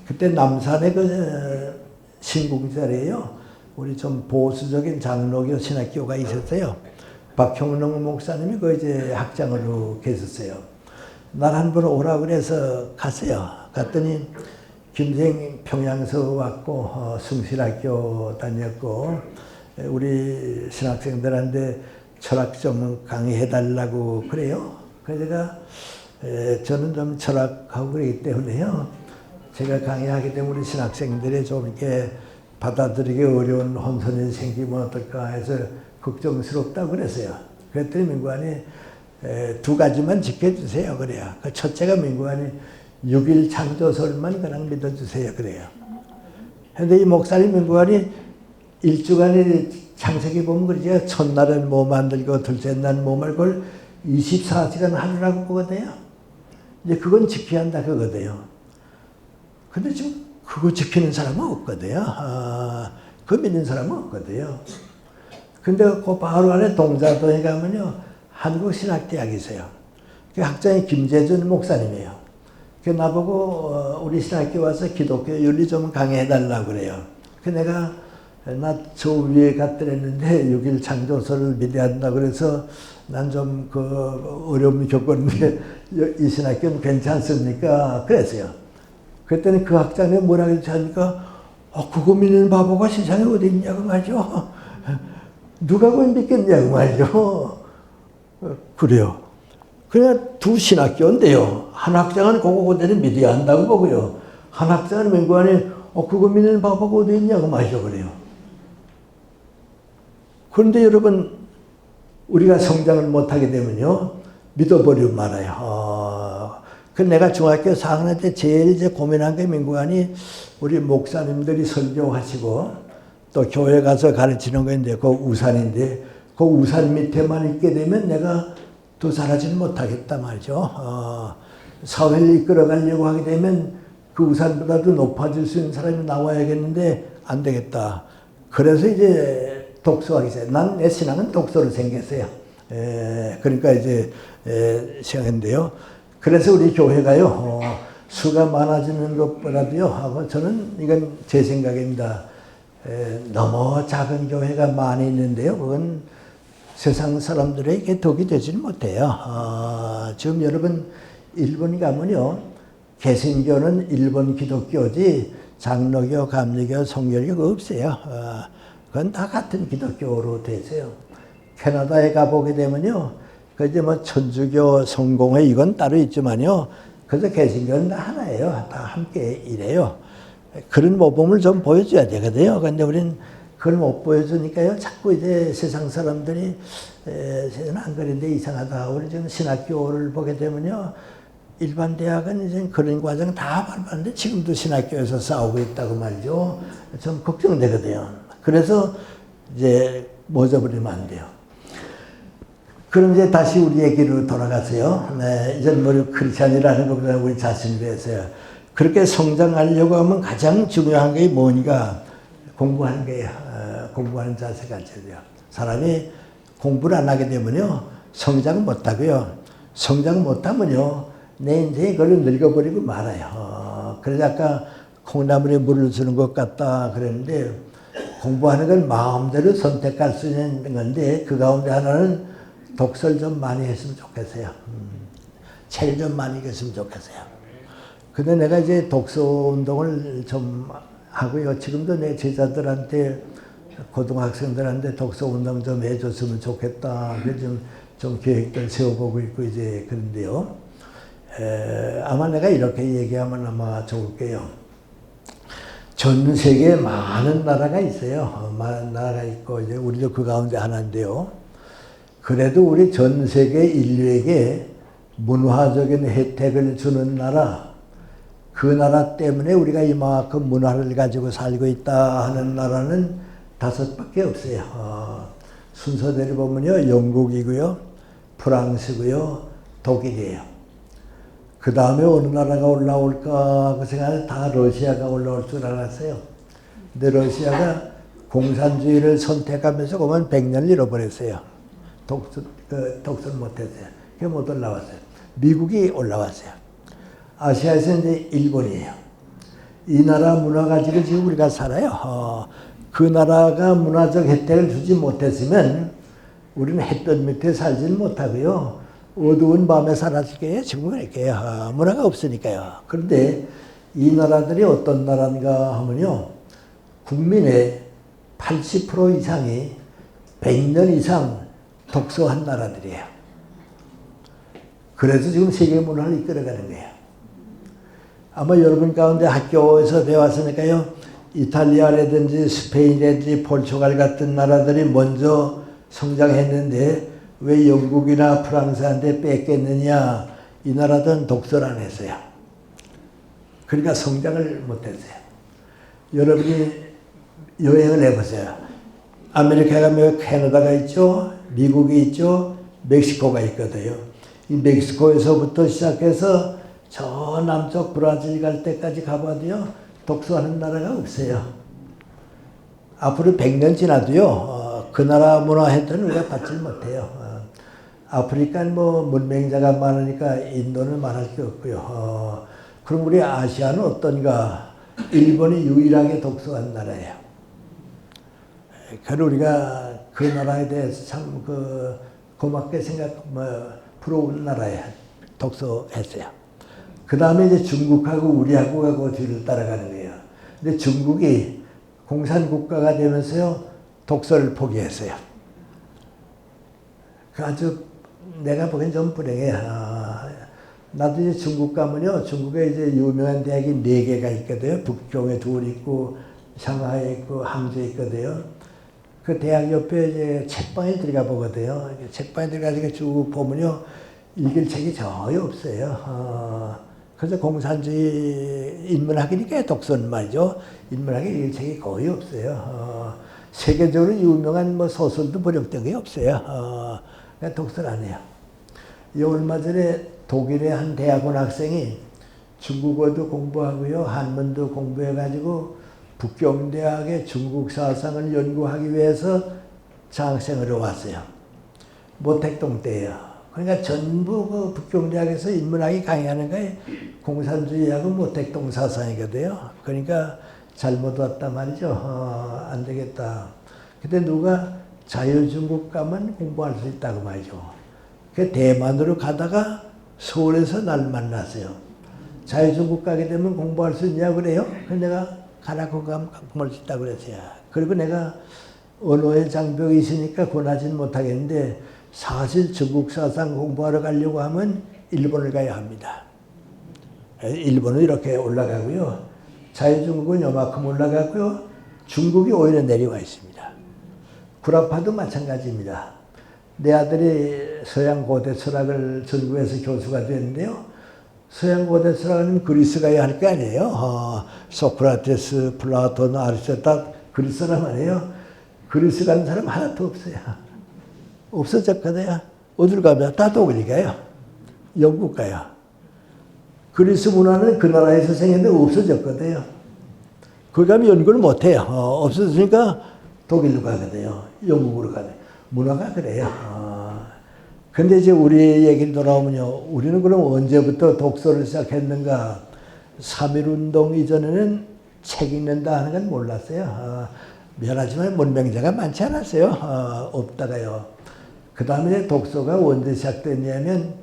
그때 남산에 그 신궁자리에요. 우리 좀 보수적인 장로교 신학교가 있었어요. 박형롱 목사님이 그 이제 학장으로 계셨어요. 날 한 번 오라 그래서 갔어요. 갔더니 김생 평양서 왔고 숭실학교 다녔고 우리 신학생들한테 철학 좀 강의해달라고 그래요. 그래서 제가 저는 좀 철학하고 그러기 때문에요. 제가 강의하게 되면 우리 신학생들이 좀 이렇게 받아들이기 어려운 혼선이 생기면 어떨까 해서 걱정스럽다고 그랬어요. 그랬더니 민구안이 두 가지만 지켜주세요. 그래요. 그 첫째가 민구안이 6일 창조설만 그냥 믿어주세요. 그래요. 근데 이 목사님 민구안이 일주간에 창세기 보면 그러죠. 첫날은 뭐 만들고 둘째 날은 뭐 말고 24시간 하루라고 보거든요. 이제 그건 지켜야 한다 그거거든요. 근데 지금 그거 지키는 사람은 없거든요. 그거 믿는 사람은 없거든요. 근데 그 바로 안에 동자도에 가면요. 한국신학대학이 있어요. 그 학장이 김재준 목사님이에요. 그 나보고 우리 신학교 와서 기독교 윤리 좀 강의해달라고 그래요. 그 내가 나 저 위에 갔더랬는데 6일 창조설을 믿어야 한다 그래서 난 좀 그 어려움을 겪었는데 이 신학교는 괜찮습니까? 그랬어요. 그랬더니 그 학장이 뭐라 그랬지 하니까 그거 믿는 바보가 세상에 어디 있냐고 말이죠. 누가 그걸 믿겠냐고 말이죠. 그래요. 그냥 두 신학교인데요. 한 학장은 그거 그대로 믿어야 한다고 보고요. 한 학장은 맹구안에 그거 믿는 바보가 어디 있냐고 말이죠. 그래요. 그런데 여러분 우리가 성장을 못하게 되면요. 믿어버리고 말아요. 그 내가 중학교 4학년 때 제일 이제 고민한 게 민구안이 우리 목사님들이 설교하시고 또 교회 가서 가르치는 건데 그 우산인데 그 우산 밑에만 있게 되면 내가 또 살아지는 못하겠다 말이죠. 사회를 이끌어가려고 하게 되면 그 우산보다도 높아질 수 있는 사람이 나와야겠는데 안 되겠다. 그래서 이제 독서하기 시작했어요. 난 내 신앙은 독서로 생겼어요. 그러니까 이제 시작했는데요. 그래서 우리 교회가요. 수가 많아지는 것보다도요. 하고 저는 이건 제 생각입니다. 너무 작은 교회가 많이 있는데요. 그건 세상 사람들에게 덕이 되지는 못해요. 지금 여러분 일본 가면요. 개신교는 일본 기독교지 장로교, 감리교, 성결교가 없어요. 그건 다 같은 기독교로 되세요. 캐나다에 가보게 되면요. 그 이제 뭐 천주교, 성공회 이건 따로 있지만요. 그래서 개신교는 다 하나예요. 다 함께 일해요. 그런 모범을 좀 보여줘야 되거든요. 근데 우리는 그걸 못 보여주니까요. 자꾸 이제 세상 사람들이 세상 안 그런데 이상하다. 우리 지금 신학교를 보게 되면요. 일반 대학은 이제 그런 과정 다 밟았는데 지금도 신학교에서 싸우고 있다고 말이죠. 좀 걱정되거든요. 그래서 이제 멎어버리면 안 돼요. 그럼 이제 다시 우리 얘기로 돌아가세요. 네, 이제 뭐 크리스찬이라는 것보다 우리 자신을 위해서요. 그렇게 성장하려고 하면 가장 중요한 게 뭐니까 공부하는 거예요. 공부하는 자세가 돼요. 사람이 공부를 안 하게 되면요. 성장 못 하고요. 성장 못 하면요. 내 인생이 그걸 늙어버리고 말아요. 그래서 아까 콩나물에 물을 주는 것 같다 그랬는데 공부하는 건 마음대로 선택할 수 있는 건데 그 가운데 하나는 독서를 좀 많이 했으면 좋겠어요. 책을 좀 많이 읽었으면 좋겠어요. 근데 내가 이제 독서 운동을 좀 하고요. 지금도 내 제자들한테 고등학생들한테 독서 운동 좀 해줬으면 좋겠다. 그래서 좀 계획들 세워보고 있고 이제 그런데요. 아마 내가 이렇게 얘기하면 아마 좋을게요. 전 세계에 많은 나라가 있어요. 많은 나라가 있고 이제 우리도 그 가운데 하나인데요. 그래도 우리 전 세계 인류에게 문화적인 혜택을 주는 나라, 그 나라 때문에 우리가 이만큼 문화를 가지고 살고 있다 하는 나라는 5밖에 없어요. 순서대로 보면요. 영국이고요. 프랑스고요. 독일이에요. 그 다음에 어느 나라가 올라올까 그 생각에 다 러시아가 올라올 줄 알았어요. 근데 러시아가 공산주의를 선택하면서 그만 100년을 잃어버렸어요. 독서를 못했어요. 그게 못 올라왔어요. 미국이 올라왔어요. 아시아에서 이제 일본이에요. 이 나라 문화 가지고 지금 우리가 살아요. 그 나라가 문화적 혜택을 주지 못했으면 우리는 햇볕 밑에 살지는 못하고요. 어두운 밤에 살았을게요. 지금 그럴게요. 문화가 없으니까요. 그런데 이 나라들이 어떤 나라인가 하면요. 국민의 80% 이상이 100년 이상 독서한 나라들이에요. 그래서 지금 세계 문화를 이끌어가는 거예요. 아마 여러분 가운데 학교에서 배웠으니까요. 이탈리아라든지 스페인이라든지 포르투갈 같은 나라들이 먼저 성장했는데 왜 영국이나 프랑스한테 뺏겼느냐. 이 나라들은 독서를 안 했어요. 그러니까 성장을 못했어요. 여러분이 여행을 해보세요. 아메리카가 뭐 캐나다가 있죠. 미국이 있죠. 멕시코가 있거든요. 이 멕시코에서부터 시작해서 저 남쪽 브라질 갈 때까지 가봐도요. 독서하는 나라가 없어요. 앞으로 100년 지나도요. 그 나라 문화 혜택은 우리가 받지 못해요. 아프리카는 뭐 문맹자가 많으니까 인도는 말할 게 없고요. 그럼 우리 아시아는 어떤가? 일본이 유일하게 독서한 나라예요. 그래서 우리가 그 나라에 대해서 참 고맙게 부러운 나라에 독서했어요. 그 다음에 이제 중국하고 우리하고 뒤를 따라가는 거예요. 근데 중국이 공산국가가 되면서요, 독서를 포기했어요. 아주 내가 보기엔 좀 불행해. 나도 이제 중국 가면요, 중국에 이제 유명한 대학이 4개가 있거든요. 북경에 2 있고, 상하이에 있고, 항저에 있거든요. 그 대학 옆에 이제 책방에 들어가 보거든요. 책방에 들어가서 쭉 보면요, 읽을 책이 전혀 없어요. 그래서 공산주의 인문학이니까 독서는 말이죠. 인문학에 읽을 책이 거의 없어요. 세계적으로 유명한 뭐 소설도 번역된 게 없어요. 그러니까 독서를 안 해요. 얼마 전에 독일의 한 대학원 학생이 중국어도 공부하고요, 한문도 공부해가지고 북경대학의 중국 사상을 연구하기 위해서 장학생으로 왔어요. 모택동 때예요. 그러니까 전부 그 북경대학에서 인문학이 강의하는 게 공산주의하고 모택동 사상이거든요. 그러니까 잘못 왔다 말이죠. 안 되겠다. 근데 누가 자유중국 가면 공부할 수 있다고 말이죠. 그 대만으로 가다가 서울에서 날 만났어요. 자유중국 가게 되면 공부할 수 있냐고 그래요. 그래서 내가 가라고 가면 공부할 수 있다고 그랬어요. 그리고 내가 언어의 장벽이 있으니까 권하지는 못하겠는데 사실 중국 사상 공부하러 가려고 하면 일본을 가야 합니다. 일본은 이렇게 올라가고요. 자유중국은 요만큼 올라가고요. 중국이 오히려 내려와 있습니다. 구라파도 마찬가지입니다. 내 아들이 서양 고대 철학을 전공해서 교수가 됐는데요. 서양 고대 철학은 그리스 가야 할 거 아니에요. 소크라테스, 플라톤, 아리스토텔 그리스 사람 아니에요. 그리스 가는 사람 하나도 없어요. 없어졌거든요. 어딜 가면 다 독일 가요. 영국 가요. 그리스 문화는 그 나라에서 생겼는데 없어졌거든요. 거기 가면 연구를 못해요. 없어졌으니까 독일로 가거든요. 영국으로 가거든요. 문화가 그래요. 근데 이제 우리 얘기를 돌아오면요. 우리는 그럼 언제부터 독서를 시작했는가? 3.1운동 이전에는 책 읽는다 하는 건 몰랐어요. 미안하지만 문맹자가 많지 않았어요. 없다가요. 그 다음에 독서가 언제 시작됐냐면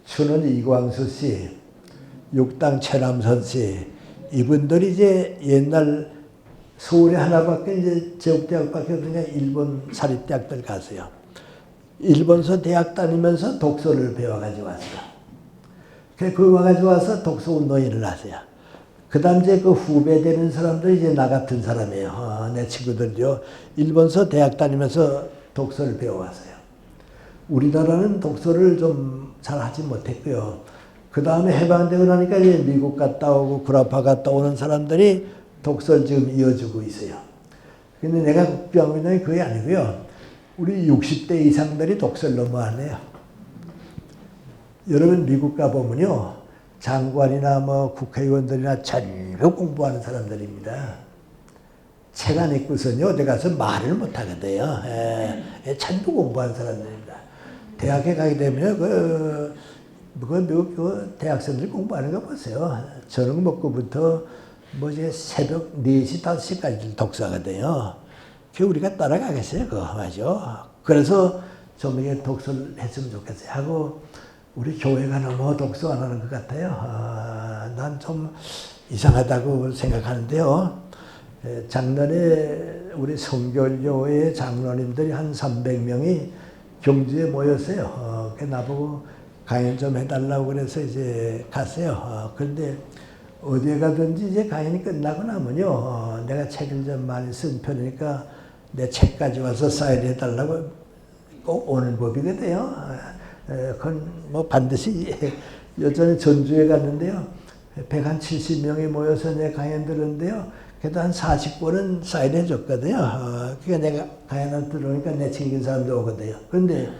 춘원 이광수 씨, 육당 최남선 씨, 이분들이 이제 옛날 서울에 하나밖에 이제 제국대학밖에 없으니까 일본 사립대학들 갔어요. 일본서 대학 다니면서 독서를 배워가지고 왔어요. 그 와가지고 와서 독서 운동이 일어났어요. 그 다음 이제 그 후배 되는 사람들이 이제 나 같은 사람이에요. 내 친구들요. 일본서 대학 다니면서 독서를 배워왔어요. 우리나라는 독서를 좀 잘 하지 못했고요. 그 다음에 해방되고 나니까 이제 미국 갔다 오고 구라파 갔다 오는 사람들이 독서를 지금 이어주고 있어요. 근데 내가 걱정하는 건 그게 아니고요. 우리 60대 이상들이 독서를 너무 안 해요. 여러분 미국 가보면요. 장관이나 뭐 국회의원들이나 전부 공부하는 사람들입니다. 책 안 읽고서는요, 어디 가서 말을 못 하거든요. 전부 공부한 사람들입니다. 대학에 가게 되면, 대학생들 공부하는 거 보세요. 저녁 먹고부터, 새벽 4시, 5시까지 독서하거든요. 그 우리가 따라가겠어요, 그거, 맞죠? 그래서 좀 이게 독서를 했으면 좋겠어요. 하고, 우리 교회가 너무 독서 안 하는 것 같아요. 난 좀 이상하다고 생각하는데요. 작년에 우리 성결교회 장로님들이 한 300명이 경주에 모였어요. 나보고 강연 좀 해달라고 그래서 이제 갔어요. 그런데 어디에 가든지 이제 강연이 끝나고 나면요. 내가 책을 좀 많이 쓴 편이니까 내 책 가져와서 사인해달라고 꼭 오는 법이거든요. 그건 반드시 여전히 전주에 갔는데요. 170명이 모여서 내 강연 들었는데요. 그래도 한 40권은 사인해 줬거든요. 그러니까 내가 강연을 들어오니까 내 챙긴 사람도 오거든요. 그런데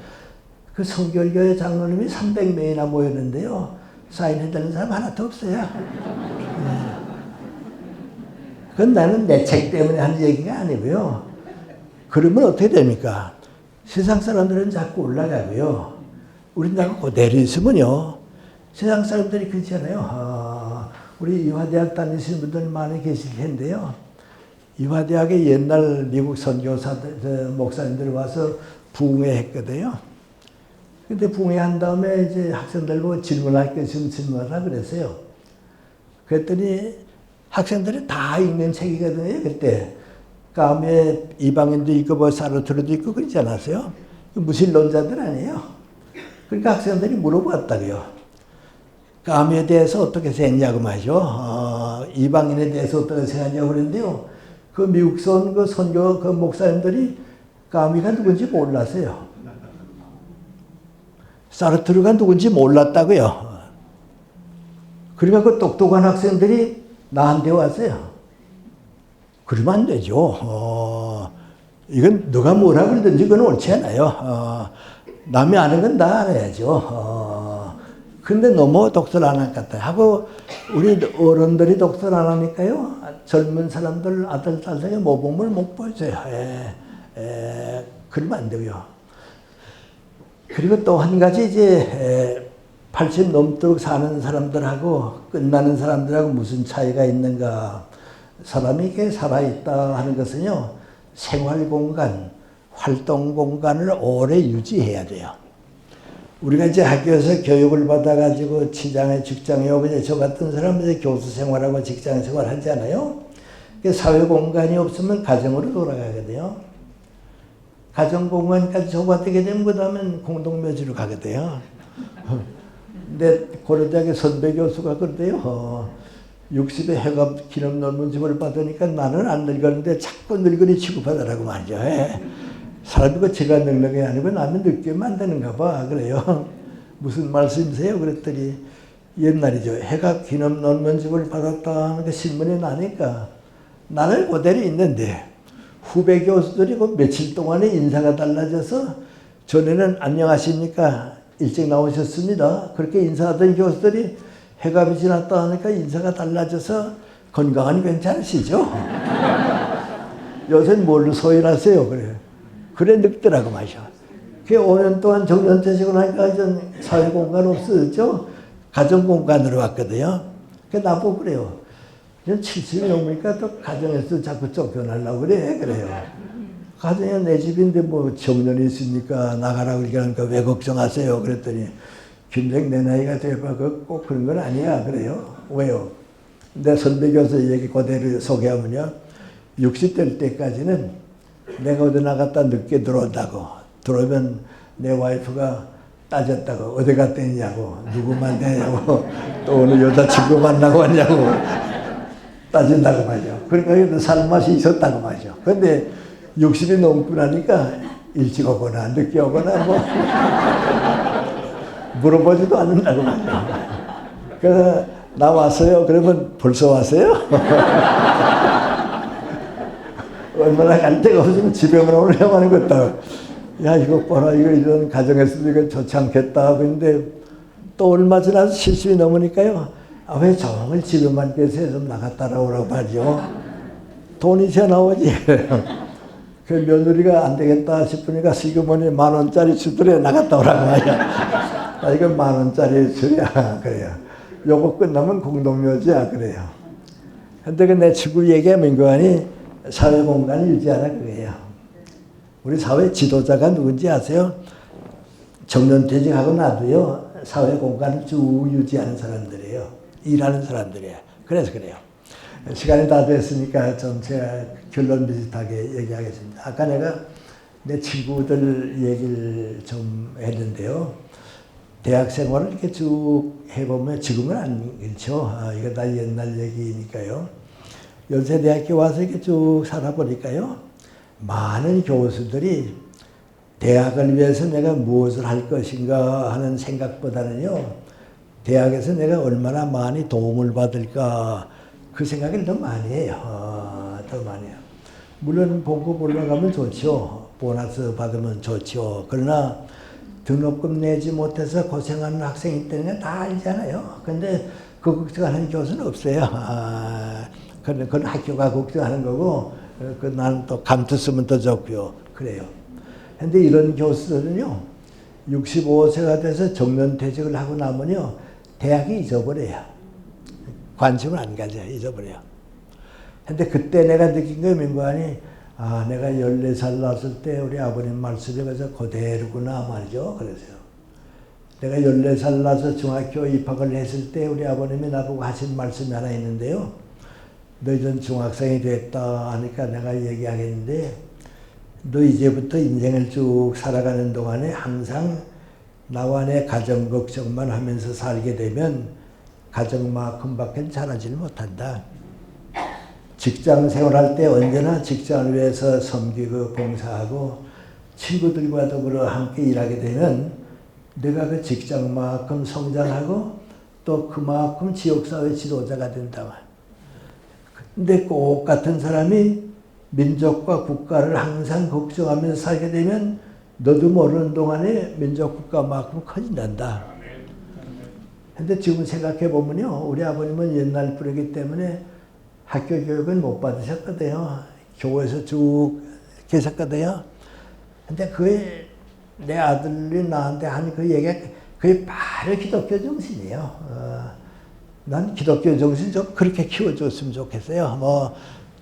그 성결교회 장로님이 300명이나 모였는데요. 사인해 달라는 사람 하나도 없어요. 그건 나는 내 책 때문에 하는 얘기가 아니고요. 그러면 어떻게 됩니까? 세상 사람들은 자꾸 올라가고요. 우린 자꾸 그대로 있으면요. 세상 사람들이 그렇잖아요. 우리 이화대학 다니시는 분들 많이 계실 텐데요. 이화대학에 옛날 미국 선교사들, 목사님들 와서 부흥회했거든요. 근데 부흥회한 다음에 이제 학생들 보고 질문할 게 있으면 질문하라 그랬어요. 그랬더니 학생들이 다 읽는 책이거든요, 그때. 까메 이방인도 있고 사르트르도 있고 그러지 않았어요? 무신론자들 아니에요. 그러니까 학생들이 물어봤다고요. 까메에 대해서 어떻게 생각냐고 말이죠. 이방인에 대해서 어떻게 생각하냐고 그랬는데요. 그 미국선 그 선교 그 목사님들이 까메가 누군지 몰랐어요. 사르트르가 누군지 몰랐다고요. 그러니까 그 똑똑한 학생들이 나한테 왔어요. 그러면 안 되죠. 이건 누가 뭐라 그러든지 그건 옳지 않아요. 남이 아는 건 다 알아야죠. 근데 너무 독서를 안 할 것 같아요. 하고 우리 어른들이 독서를 안 하니까요. 젊은 사람들 아들, 딸에게 모범을 못 보여줘요. 그러면 안 되고요. 그리고 또 한 가지 이제 80 넘도록 사는 사람들하고 끝나는 사람들하고 무슨 차이가 있는가. 사람이 이렇게 살아있다 하는 것은요. 생활 공간, 활동 공간을 오래 유지해야 돼요. 우리가 이제 학교에서 교육을 받아가지고 직장에 오고 이제 저 같은 사람은 이제 교수 생활하고 직장 생활 하잖아요. 사회 공간이 없으면 가정으로 돌아가거든요. 가정 공간까지 좁아지게 되면 그 다음엔 공동묘지로 가게 돼요. 근데 고려대학의 선배 교수가 그러대요. 60에 해가 기념 논문집을 받으니까 나는 안 늙었는데 자꾸 늙은이 취급하더라고 말이죠. 사람이 그 제가 늙는 게 아니고 남이 늙게 만드는가 봐. 그래요. 무슨 말씀이세요? 그랬더니 옛날이죠. 해가 기념 논문집을 받았다 하는 게 신문에 나니까 나는 그대로 있는데 후배 교수들이 그 며칠 동안에 인사가 달라져서 전에는 안녕하십니까? 일찍 나오셨습니다. 그렇게 인사하던 교수들이 해가 지났다 하니까 인사가 달라져서 건강하니 괜찮으시죠? 요새는 뭘로 소일하세요? 그래 늙더라고 마셔. 그 5년 동안 정년퇴직을 하니까 전 사회 공간 없어졌죠? 가정 공간으로 왔거든요. 그 나보고 그래요. 70이 넘으니까 또 가정에서 자꾸 쫓겨나려고 그래요. 가정이 내 집인데 뭐 정년이 있으니까 나가라고 얘기하니까 왜 걱정하세요? 그랬더니 김생 내 나이가 되고 꼭 그런 건 아니야. 그래요. 왜요? 내 선배 교수 얘기 그대로 소개하면요. 60대 때까지는 내가 어디 나갔다 늦게 들어온다고. 들어오면 내 와이프가 따졌다고. 어디 갔다 했냐고. 누구 만나냐고. 또 오늘 여자친구 만나고 왔냐고. 따진다고 말이죠. 그러니까 살 맛이 있었다고 말이죠. 근데 60이 넘고 나니까 일찍 오거나 늦게 오거나 뭐 물어보지도 않는다고 말이죠. 그래서 나 왔어요. 그러면 벌써 왔어요? 얼마나 갈 데가 없으면 집에만 오려고 하는 것도 야 이거 봐라 이거 이런 가정에서도 이거 좋지 않겠다. 그런데 또 얼마 지나서 70이 넘으니까요. 아, 왜 종일 집에만 계세요? 좀 나갔다 오라고 하죠. 돈이 새 나오지. 그 며느리가 안 되겠다 싶으니까 시그머니 10,000원짜리 주더래 나갔다 오라고 하냐. 아, 이건 10,000원짜리 주랴. 그래요. 요거 끝나면 공동묘지야. 그래요. 근데 그 내 친구 얘기하면 인간이 사회 공간을 유지하라 그거예요. 우리 사회 지도자가 누군지 아세요? 정년퇴직하고 나도요, 사회 공간을 쭉 유지하는 사람들이에요. 일하는 사람들이에요. 그래서 그래요. 시간이 다 됐으니까 좀 제가 결론 비슷하게 얘기하겠습니다. 아까 내가 내 친구들 얘기를 좀 했는데요. 대학 생활을 이렇게 쭉 해보면 지금은 안 그렇죠. 이거 다 옛날 얘기니까요. 연세대학교 와서 이렇게 쭉 살아보니까요. 많은 교수들이 대학을 위해서 내가 무엇을 할 것인가 하는 생각보다는요. 대학에서 내가 얼마나 많이 도움을 받을까 그 생각을 더 많이 해요. 더 많이 해요. 물론 봉급 올라가면 좋죠. 보너스 받으면 좋죠. 그러나 등록금 내지 못해서 고생하는 학생이 있다는 건 다 알잖아요. 근데 그 걱정하는 교수는 없어요. 그건 학교가 걱정하는 거고, 나는 또 감투 쓰면 더 좋고요. 그래요. 근데 이런 교수들은요, 65세가 돼서 정년퇴직을 하고 나면요, 대학이 잊어버려요. 관심을 안 가져요. 잊어버려요. 근데 그때 내가 느낀 거예요, 민관이. 아, 내가 14살 났을 때 우리 아버님 말씀이 그래서 그대로구나 말이죠. 그래서요. 내가 14살 나서 중학교 입학을 했을 때 우리 아버님이 나보고 하신 말씀이 하나 있는데요. 너 이제 중학생이 됐다 하니까 내가 얘기하겠는데, 너 이제부터 인생을 쭉 살아가는 동안에 항상 나와 내 가정 걱정만 하면서 살게 되면 가정만큼밖에 잘하지를 못한다. 직장 생활할 때 언제나 직장을 위해서 섬기고 봉사하고 친구들과 더불어 함께 일하게 되면 내가 그 직장만큼 성장하고 또 그만큼 지역사회 지도자가 된다. 근데 꼭 같은 사람이 민족과 국가를 항상 걱정하면서 살게 되면 너도 모르는 동안에 민족 국가만큼 커진단다. 근데 지금 생각해 보면요, 우리 아버님은 옛날 분이기 때문에 학교 교육은 못 받으셨거든요. 교회에서 쭉 계셨거든요. 근데 그게 내 아들이 나한테 한 그 얘기가 그게 바로 기독교 정신이에요. 난 기독교 정신 좀 그렇게 키워줬으면 좋겠어요. 뭐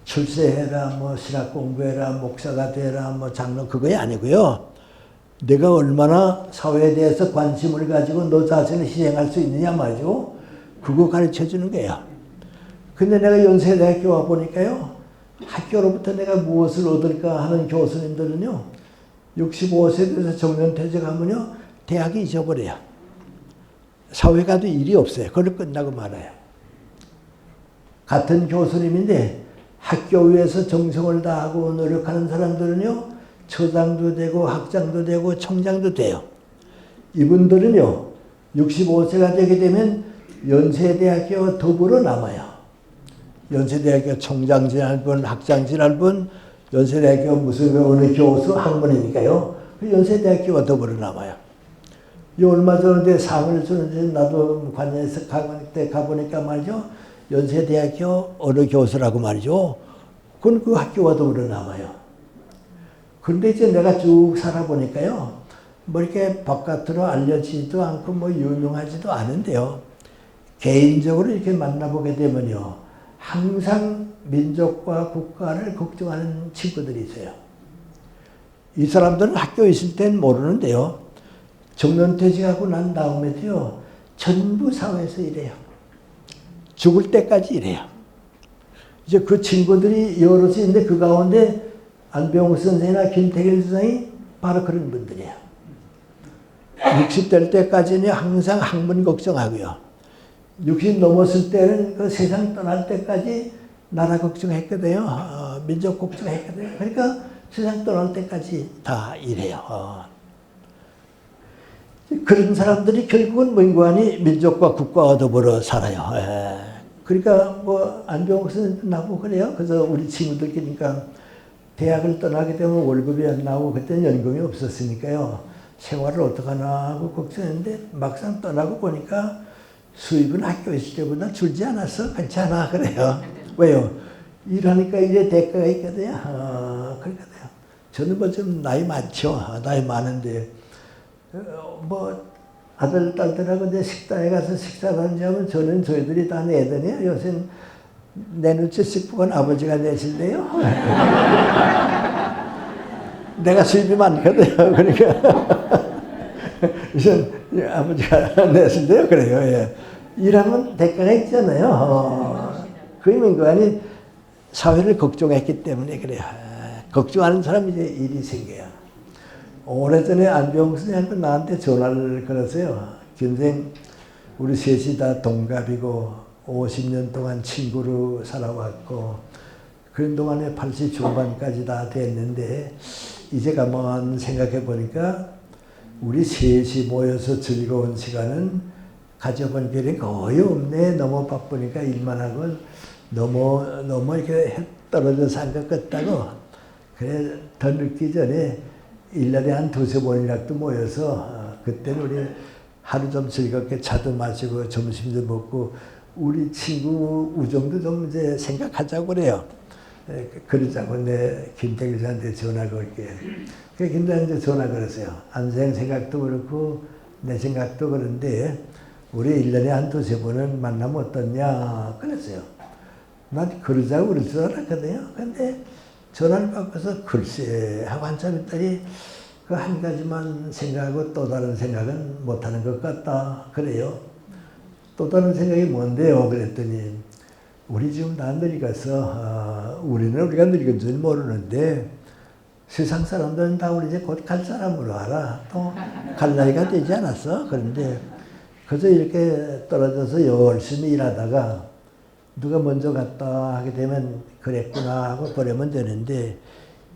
출세해라, 뭐 신학 공부해라, 목사가 되라, 뭐 장로 그거 아니고요. 내가 얼마나 사회에 대해서 관심을 가지고 너 자신을 희생할 수 있느냐 말이죠. 그거 가르쳐 주는 거예요. 근데 내가 연세대학교 와 보니까요. 학교로부터 내가 무엇을 얻을까 하는 교수님들은요. 65세 돼서 정년퇴직하면요. 대학이 잊어버려요. 사회 가도 일이 없어요. 그걸 끝나고 말아요. 같은 교수님인데 학교 위에서 정성을 다하고 노력하는 사람들은요. 처장도 되고 학장도 되고 총장도 돼요. 이분들은요. 65세가 되게 되면 연세대학교와 더불어 남아요. 연세대학교 총장 지날 분, 학장 지날 분, 연세대학교 무슨 어느 교수 학문이니까요. 연세대학교와 더불어 남아요. 얼마 전에 상을 주는데 나도 관련해서 그때 가보니까 말이죠. 연세대학교 어느 교수라고 말이죠. 그건 그 학교와 더불어 남아요. 그런데 이제 내가 쭉 살아보니까요. 뭐 이렇게 바깥으로 알려지지도 않고 뭐 유명하지도 않은데요. 개인적으로 이렇게 만나보게 되면요. 항상 민족과 국가를 걱정하는 친구들이 있어요. 이 사람들은 학교에 있을 땐 모르는데요. 정년퇴직하고 난 다음에도요. 전부 사회에서 일해요. 죽을 때까지 일해요. 이제 그 친구들이 여럿이 있는데 그 가운데 안병욱 선생이나 김태길 선생이 바로 그런 분들이에요. 60대 때까지는 항상 학문 걱정하고요. 60 넘었을 때는 그 세상 떠날 때까지 나라 걱정했거든요. 민족 걱정했거든요. 그러니까 세상 떠날 때까지 다 일해요. 그런 사람들이 결국은 민관이 민족과 국가와 더불어 살아요. 그러니까 뭐 안병욱 선생님도 나보고 그래요. 그래서 우리 친구들끼리니까 대학을 떠나게 되면 월급이 안 나오고 그때는 연금이 없었으니까요. 생활을 어떡하나 하고 걱정했는데 막상 떠나고 보니까 수입은 학교 있을 때보다 줄지 않았어. 괜찮아. 그래요. 왜요? 일하니까 일에 대가가 있거든요. 그러니까 저는 뭐 좀 나이 많죠. 나이 많은데 뭐 아들 딸들하고 내 식당에 가서 식사를 하면 저는 저희들이 다 내더니 요새는 내 눈치씩 보건 아버지가 내실래요? 내가 수입이 많거든요. 그러니까 우선 아버지가 내실래요? 그래요. 예. 일하면 대가가 있잖아요. 그 인간이 사회를 걱정했기 때문에 그래요. 걱정하는 사람이 이제 일이 생겨요. 오래전에 안병 선생님이 나한테 전화를 걸었어요. 김생 우리 셋이 다 동갑이고 50년 동안 친구로 살아왔고 그런 동안에 80 중반까지 다 됐는데 이제 가만 생각해 보니까 우리 셋이 모여서 즐거운 시간은 가져본 길이 거의 없네. 너무 바쁘니까 일만 하고 너무 이렇게 떨어져 산 것 같다고. 그래 더 늦기 전에 1년에 한 두세 번이라도 모여서 그때는 우리 하루 좀 즐겁게 차도 마시고 점심도 먹고 우리 친구 우정도 좀 이제 생각하자고 그래요. 그러자고 내 김태길 씨한테 전화 걸게. 그 김대한테 전화 걸었어요. 안생 생각도 그렇고 내 생각도 그런데 우리 1년에 한 두세 번은 만나면 어떻냐 그랬어요. 난 그러자고 그럴 줄 알았거든요. 근데 전화를 받고서 글쎄 하고 한참 있더니 그 한 가지만 생각하고 또 다른 생각은 못하는 것 같다. 그래요. 또 다른 생각이 뭔데요? 그랬더니 우리 지금 다 늙어서 우리는 우리가 늙은 줄 모르는데 세상 사람들은 다 우리 이제 곧 갈 사람으로 알아. 또 갈 나이가 되지 않았어. 그런데 그저 이렇게 떨어져서 열심히 일하다가 누가 먼저 갔다 하게 되면 그랬구나 하고 버리면 되는데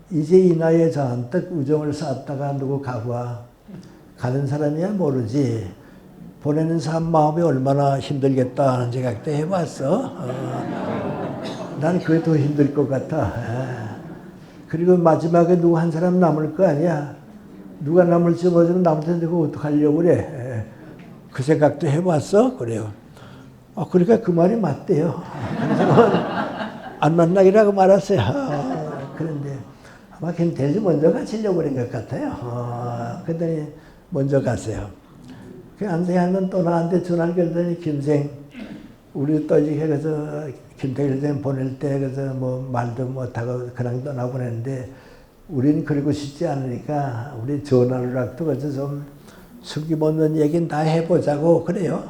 이제 이 나이에 잔뜩 우정을 쌓았다가 누구 가고 가는 사람이야 모르지. 보내는 사람 마음이 얼마나 힘들겠다 하는 생각도 해봤어. 난 그게 더 힘들 것 같아. 그리고 마지막에 누구 한 사람 남을 거 아니야. 누가 남을지 모르지만 남을 텐데 그거 어떡하려고 그래. 그 생각도 해봤어. 그래요. 그러니까 그 말이 맞대요. 안 만나기라고 말았어요. 그런데 아마 김태일이 먼저 가시려고 그런 것 같아요. 그랬더니 먼저 갔어요. 그 안생하면 또 나한테 전화를 걸더니 김생 우리 또 이렇게 그래서 김태일 선생님 보낼 때 그래서 뭐 말도 못하고 그냥 떠나보냈는데 우리는 그러고 싶지 않으니까 우리 전화로라도 그래서 좀 숨기없는 얘기는 다 해보자고 그래요.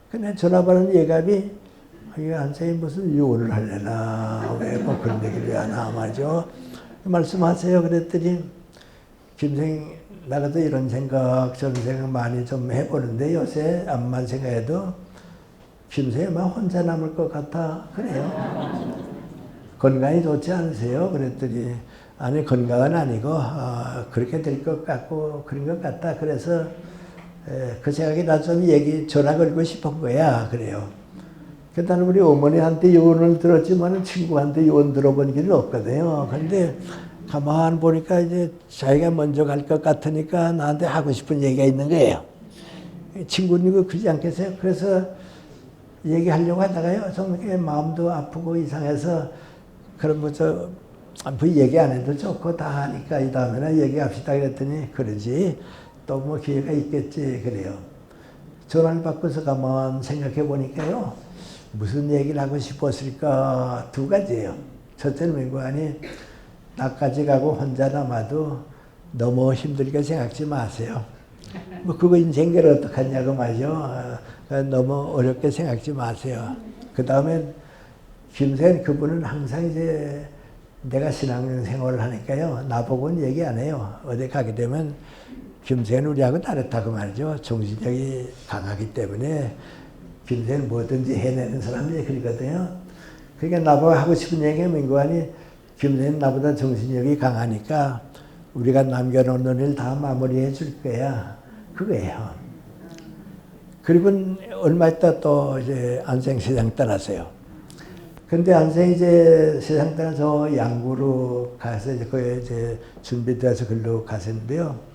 근데 전화 받은 예감이 이 안생이 무슨 이혼을 하려나 왜 뭐 그런 얘기를 왜 하나 말이죠. 말씀하세요. 그랬더니 김생 나가도 이런 생각 저런 생각 많이 좀 해보는데 요새 암만 생각해도 김생이만 혼자 남을 것 같아. 그래요. 건강이 좋지 않으세요? 그랬더니 아니 건강은 아니고 그렇게 될 것 같고 그런 것 같다. 그래서 그 생각이 나 좀 전화 걸고 싶은 거야. 그래요. 그다음 우리 어머니한테 요원을 들었지만 친구한테 요원 들어본 길은 없거든요. 그런데 가만 보니까 이제 자기가 먼저 갈 것 같으니까 나한테 하고 싶은 얘기가 있는 거예요. 친구는 그러지 않겠어요? 그래서 얘기하려고 하다가요. 좀 마음도 아프고 이상해서 그런 뭐 얘기 안 해도 좋고 다 하니까 이 다음에는 얘기합시다 그랬더니 그러지. 또 뭐 기회가 있겠지 그래요. 전화를 받고서 가만 생각해 보니까요. 무슨 얘기를 하고 싶었을까 두 가지예요. 첫째는 맹관이 나까지 가고 혼자 남아도 너무 힘들게 생각지 마세요. 뭐 그거 인생결 어떡하냐고 말이죠. 너무 어렵게 생각지 마세요. 그 다음에 김생 그분은 항상 이제 내가 신앙생활을 하니까요. 나보고는 얘기 안 해요. 어디 가게 되면 김생은 우리하고 다르다고 말이죠. 정신력이 강하기 때문에 김생은 뭐든지 해내는 사람이 그러거든요. 그러니까 나보고 하고 싶은 얘기가 민구하니 김생은 나보다 정신력이 강하니까 우리가 남겨놓는 일 다 마무리해 줄 거야. 그거예요. 그리고 얼마 있다 또 이제 안생 세상 떠났어요. 근데 안생이 이제 세상 떠나서 양구로 가서 거기에 이제 준비돼서 글로 갔었는데요.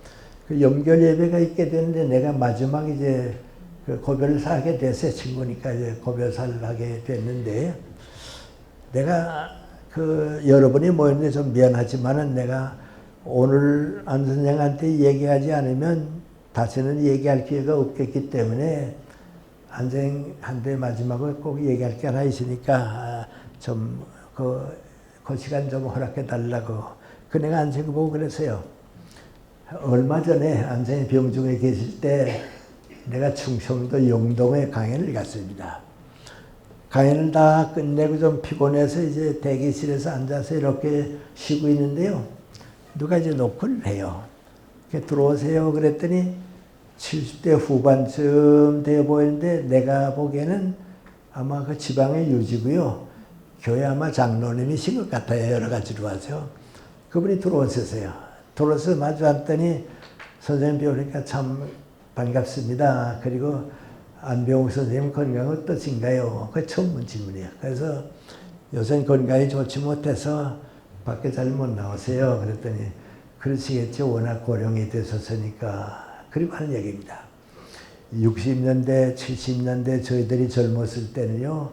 그 연결 예배가 있게 되는데 내가 마지막 이제 그 고별을 하게 됐어요. 친구니까 이제 고별사를 하게 됐는데 내가 여러분이 모였는데 좀 미안하지만은 내가 오늘 안 선생한테 얘기하지 않으면 다시는 얘기할 기회가 없겠기 때문에 안 선생한테 마지막으로 꼭 얘기할 게 하나 있으니까 좀 그 시간 좀 허락해 달라고. 내가 안 선생 보고 그랬어요. 얼마 전에 안 선생이 병중에 계실 때 내가 충청도 영동에 강연을 갔습니다. 강연을 다 끝내고 좀 피곤해서 이제 대기실에서 앉아서 이렇게 쉬고 있는데요. 누가 이제 노크를 해요. 들어오세요. 그랬더니 70대 후반쯤 되어 보이는데 내가 보기에는 아마 그 지방의 유지고요. 교회 아마 장로님이신 것 같아요. 여러 가지로 와서. 그분이 들어오셨어요. 들어와서 마주 앉더니 선생님 뵈니까 참 반갑습니다. 그리고 안병욱 선생님 건강 어떠신가요? 그게 처음 질문이에요. 그래서 요새 건강이 좋지 못해서 밖에 잘 못 나오세요. 그랬더니 그러시겠죠. 워낙 고령이 되셨으니까. 그리고 하는 얘기입니다. 60년대, 70년대 저희들이 젊었을 때는요.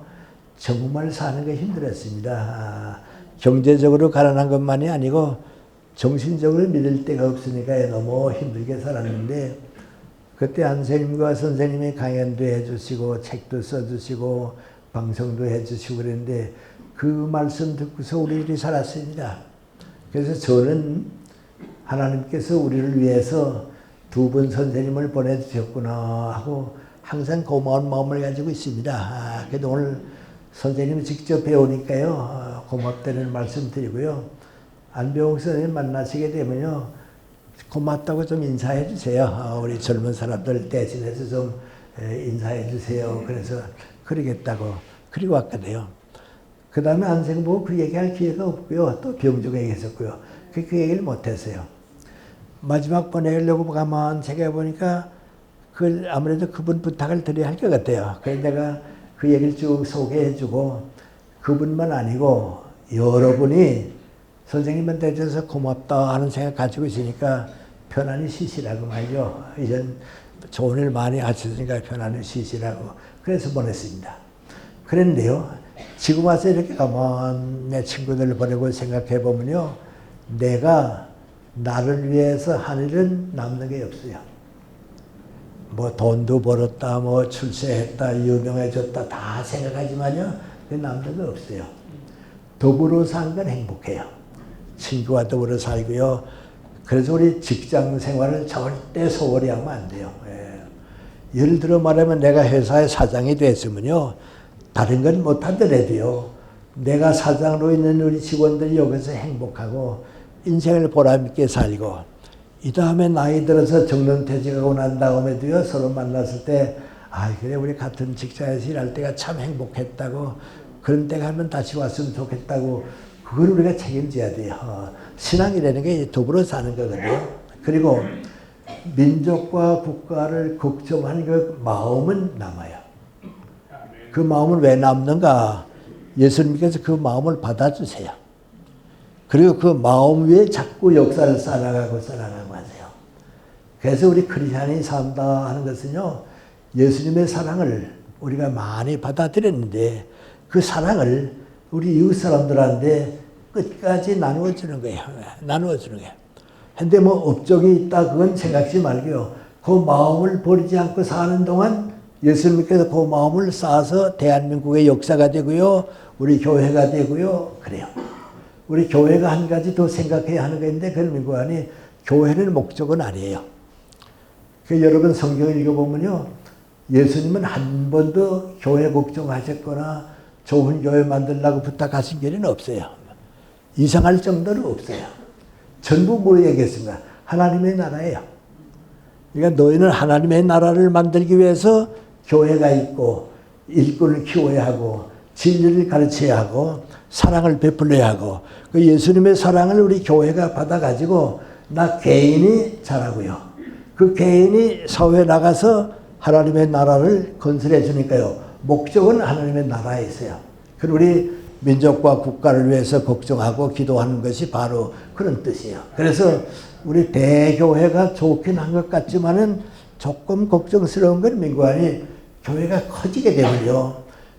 정말 사는 게 힘들었습니다. 경제적으로 가난한 것만이 아니고 정신적으로 믿을 데가 없으니까 너무 힘들게 살았는데 그때 안 선생님과 선생님이 강연도 해주시고 책도 써주시고 방송도 해주시고 그랬는데 그 말씀 듣고서 우리들이 살았습니다. 그래서 저는 하나님께서 우리를 위해서 두 분 선생님을 보내주셨구나 하고 항상 고마운 마음을 가지고 있습니다. 그래도 오늘 선생님이 직접 배우니까요. 고맙다는 말씀 드리고요. 안병욱 선생님 만나시게 되면요. 고맙다고 좀 인사해 주세요. 우리 젊은 사람들 대신해서 좀 인사해 주세요. 그래서 그러겠다고. 그리고 왔거든요. 그 다음에 안 선생님 보고 그 얘기할 기회가 없고요. 또 병중에 계셨고요. 그 얘기를 못했어요. 마지막 보내려고 가만 제가 보니까 아무래도 그분 부탁을 드려야 할 것 같아요. 그래서 내가 그 얘기를 쭉 소개해 주고 그분만 아니고 여러분이 선생님한테 대해서 고맙다 하는 생각 가지고 있으니까 편안히 쉬시라고 말이죠. 이젠 좋은 일 많이 하셨으니까 편안히 쉬시라고. 그래서 보냈습니다. 그런데요. 지금 와서 이렇게 가만 내 친구들을 보내고 생각해 보면요. 내가 나를 위해서 한 일은 남는 게 없어요. 뭐 돈도 벌었다, 뭐 출세했다, 유명해졌다 다 생각하지만요. 남는 거 없어요. 더불어 사는 건 행복해요. 친구와 더불어 살고요. 그래서 우리 직장 생활을 절대 소홀히 하면 안 돼요. 예. 예를 들어 말하면 내가 회사의 사장이 됐으면요. 다른 건 못하더라도요. 내가 사장으로 있는 우리 직원들이 여기서 행복하고 인생을 보람있게 살고 이 다음에 나이 들어서 정년퇴직하고 난 다음에도요. 서로 만났을 때 그래 우리 같은 직장에서 일할 때가 참 행복했다고 그런 때가 하면 다시 왔으면 좋겠다고 그걸 우리가 책임져야 돼요. 신앙이라는 게 더불어 사는 거거든요. 그리고 민족과 국가를 걱정하는 그 마음은 남아요. 그 마음은 왜 남는가? 예수님께서 그 마음을 받아주세요. 그리고 그 마음 위에 자꾸 역사를 쌓아가고 하세요. 그래서 우리 크리스찬이 산다 하는 것은요. 예수님의 사랑을 우리가 많이 받아들였는데 그 사랑을 우리 이웃 사람들한테 끝까지 나누어주는 거예요. 나누어주는 거예요. 근데 뭐 업적이 있다 그건 생각지 말고요. 그 마음을 버리지 않고 사는 동안 예수님께서 그 마음을 쌓아서 대한민국의 역사가 되고요. 우리 교회가 되고요. 그래요. 우리 교회가 한 가지 더 생각해야 하는 게 있는데 그건 민구안이 교회는 목적은 아니에요. 여러분 성경을 읽어보면요. 예수님은 한 번도 교회 걱정하셨거나 좋은 교회 만들라고 부탁하신 일은 없어요. 이상할 정도로 없어요. 전부 뭐 얘기했습니까? 하나님의 나라예요. 그러니까 너희는 하나님의 나라를 만들기 위해서 교회가 있고 일꾼을 키워야 하고 진리를 가르쳐야 하고 사랑을 베풀어야 하고 그 예수님의 사랑을 우리 교회가 받아가지고 나 개인이 잘하고요. 그 개인이 사회에 나가서 하나님의 나라를 건설해 주니까요. 목적은 하나님의 나라에 있어요. 그리고 우리 민족과 국가를 위해서 걱정하고 기도하는 것이 바로 그런 뜻이에요. 그래서 우리 대교회가 좋긴 한 것 같지만은 조금 걱정스러운 건 민구안이 교회가 커지게 되면요.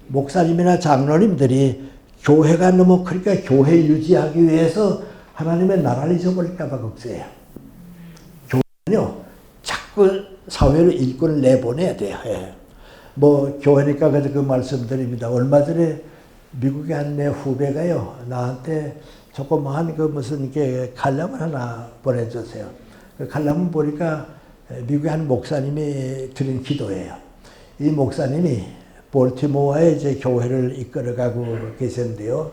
목사님이나 장로님들이 교회가 너무 그러니까 교회 유지하기 위해서 하나님의 나라를 잊어버릴까 봐 걱정해요. 교회는요, 자꾸 사회로 일꾼을 내보내야 돼요. 예. 뭐 교회니까 그 말씀드립니다. 얼마 전에 미국의 한 내 후배가요, 나한테 조그마한 그 무슨 이렇게 칼럼을 하나 보내줬어요. 그 칼럼을 보니까 미국의 한 목사님이 드린 기도예요. 이 목사님이 볼티모어에 이제 교회를 이끌어가고 계셨는데요.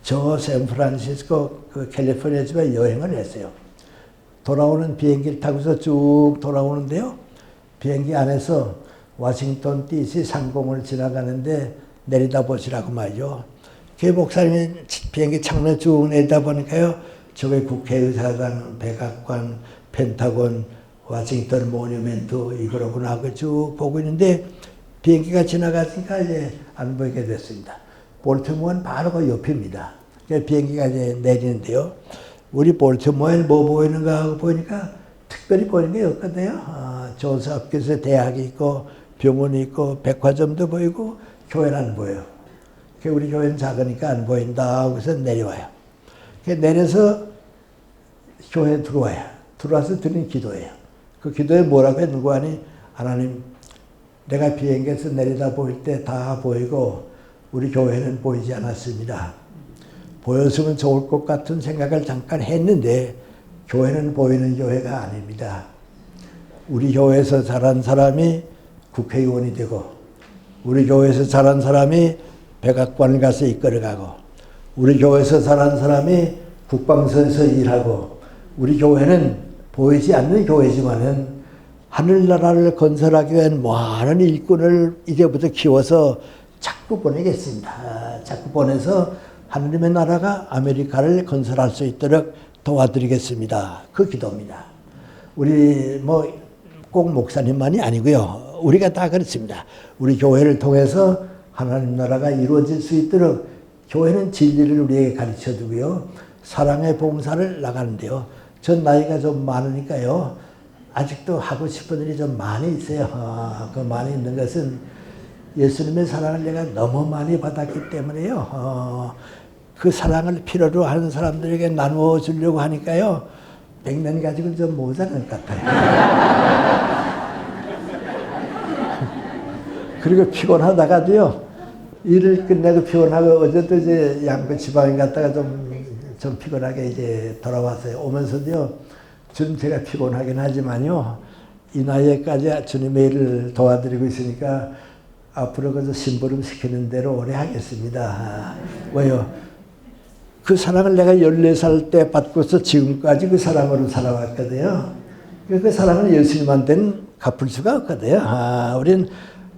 저 샌프란시스코 그 캘리포니아 집에 여행을 했어요. 돌아오는 비행기를 타고서 쭉 돌아오는데요. 비행기 안에서 워싱턴 DC 상공을 지나가는데 내려다보시라고 말이죠. 그 목사님이 비행기 창문을 쭉 내려다보니까요. 저기 국회의사당, 백악관, 펜타곤, 워싱턴 모뉴멘트 이거로구나 하고 쭉 보고 있는데 비행기가 지나가니까 이제 안 보이게 됐습니다. 볼티모어는 바로 그 옆입니다. 비행기가 이제 내리는데요. 우리 볼티모어에 뭐 보이는가 하고 보니까 특별히 보이는 게 없거든요. 존스홉킨스 대학이 있고 병원이 있고 백화점도 보이고 교회는 안 보여요. 우리 교회는 작으니까 안 보인다 하고서 내려와요. 내려서 교회에 들어와요. 들어와서 드린 기도예요. 그 기도에 뭐라고 했는고 하니 하나님 내가 비행기에서 내리다 보일 때 다 보이고 우리 교회는 보이지 않았습니다. 보였으면 좋을 것 같은 생각을 잠깐 했는데 교회는 보이는 교회가 아닙니다. 우리 교회에서 자란 사람이 국회의원이 되고 우리 교회에서 자란 사람이 백악관을 가서 이끌어가고 우리 교회에서 자란 사람이 국방서에서 일하고 우리 교회는 보이지 않는 교회지만은 하늘나라를 건설하기 위한 많은 일꾼을 이제부터 키워서 자꾸 보내겠습니다. 자꾸 보내서 하느님의 나라가 아메리카를 건설할 수 있도록 도와드리겠습니다. 그 기도입니다. 우리 뭐 꼭 목사님만이 아니고요. 우리가 다 그렇습니다. 우리 교회를 통해서 하나님 나라가 이루어질 수 있도록 교회는 진리를 우리에게 가르쳐 주고요. 사랑의 봉사를 나가는데요. 전 나이가 좀 많으니까요. 아직도 하고 싶은 일이 좀 많이 있어요. 그 많이 있는 것은 예수님의 사랑을 내가 너무 많이 받았기 때문에요. 그 사랑을 필요로 하는 사람들에게 나누어 주려고 하니까요. 100년 가지고 좀 모자랄 것 같아요. 그리고 피곤하다가도요. 일을 끝내고 피곤하고 어제도 이제 양구 지방에 갔다가 좀 피곤하게 이제 돌아왔어요. 오면서도요. 지금 제가 피곤하긴 하지만요. 이 나이에까지 주님의 일을 도와드리고 있으니까 앞으로 그저 심부름 시키는 대로 오래 하겠습니다. 왜요? 그 사랑을 내가 14살 때 받고서 지금까지 그 사랑으로 살아왔거든요. 그 사랑은 예수님한테는 갚을 수가 없거든요. 우리는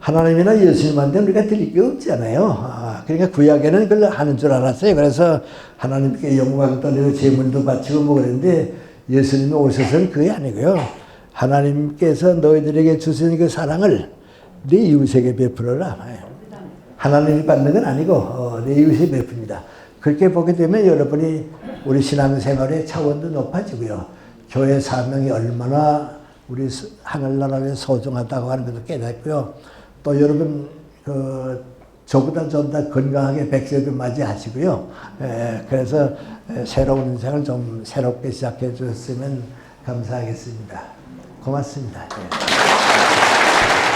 하나님이나 예수님한테는 우리가 드릴 게 없잖아요. 그러니까 구약에는 그걸 하는 줄 알았어요. 그래서 하나님께 영광 돌리고 제물도 바치고 뭐 그랬는데 예수님이 오셔서는 그게 아니고요. 하나님께서 너희들에게 주신 그 사랑을 네 이웃에게 베풀어라. 하나님이 받는 건 아니고 내 이웃에 베풉니다. 그렇게 보게 되면 여러분이 우리 신앙생활의 차원도 높아지고요. 교회 사명이 얼마나 우리 하늘나라에 소중하다고 하는 것도 깨닫고요. 또 여러분 저보다 좀 더 건강하게 100세도 맞이하시고요. 그래서 새로운 인생을 좀 새롭게 시작해 주셨으면 감사하겠습니다. 고맙습니다. 예.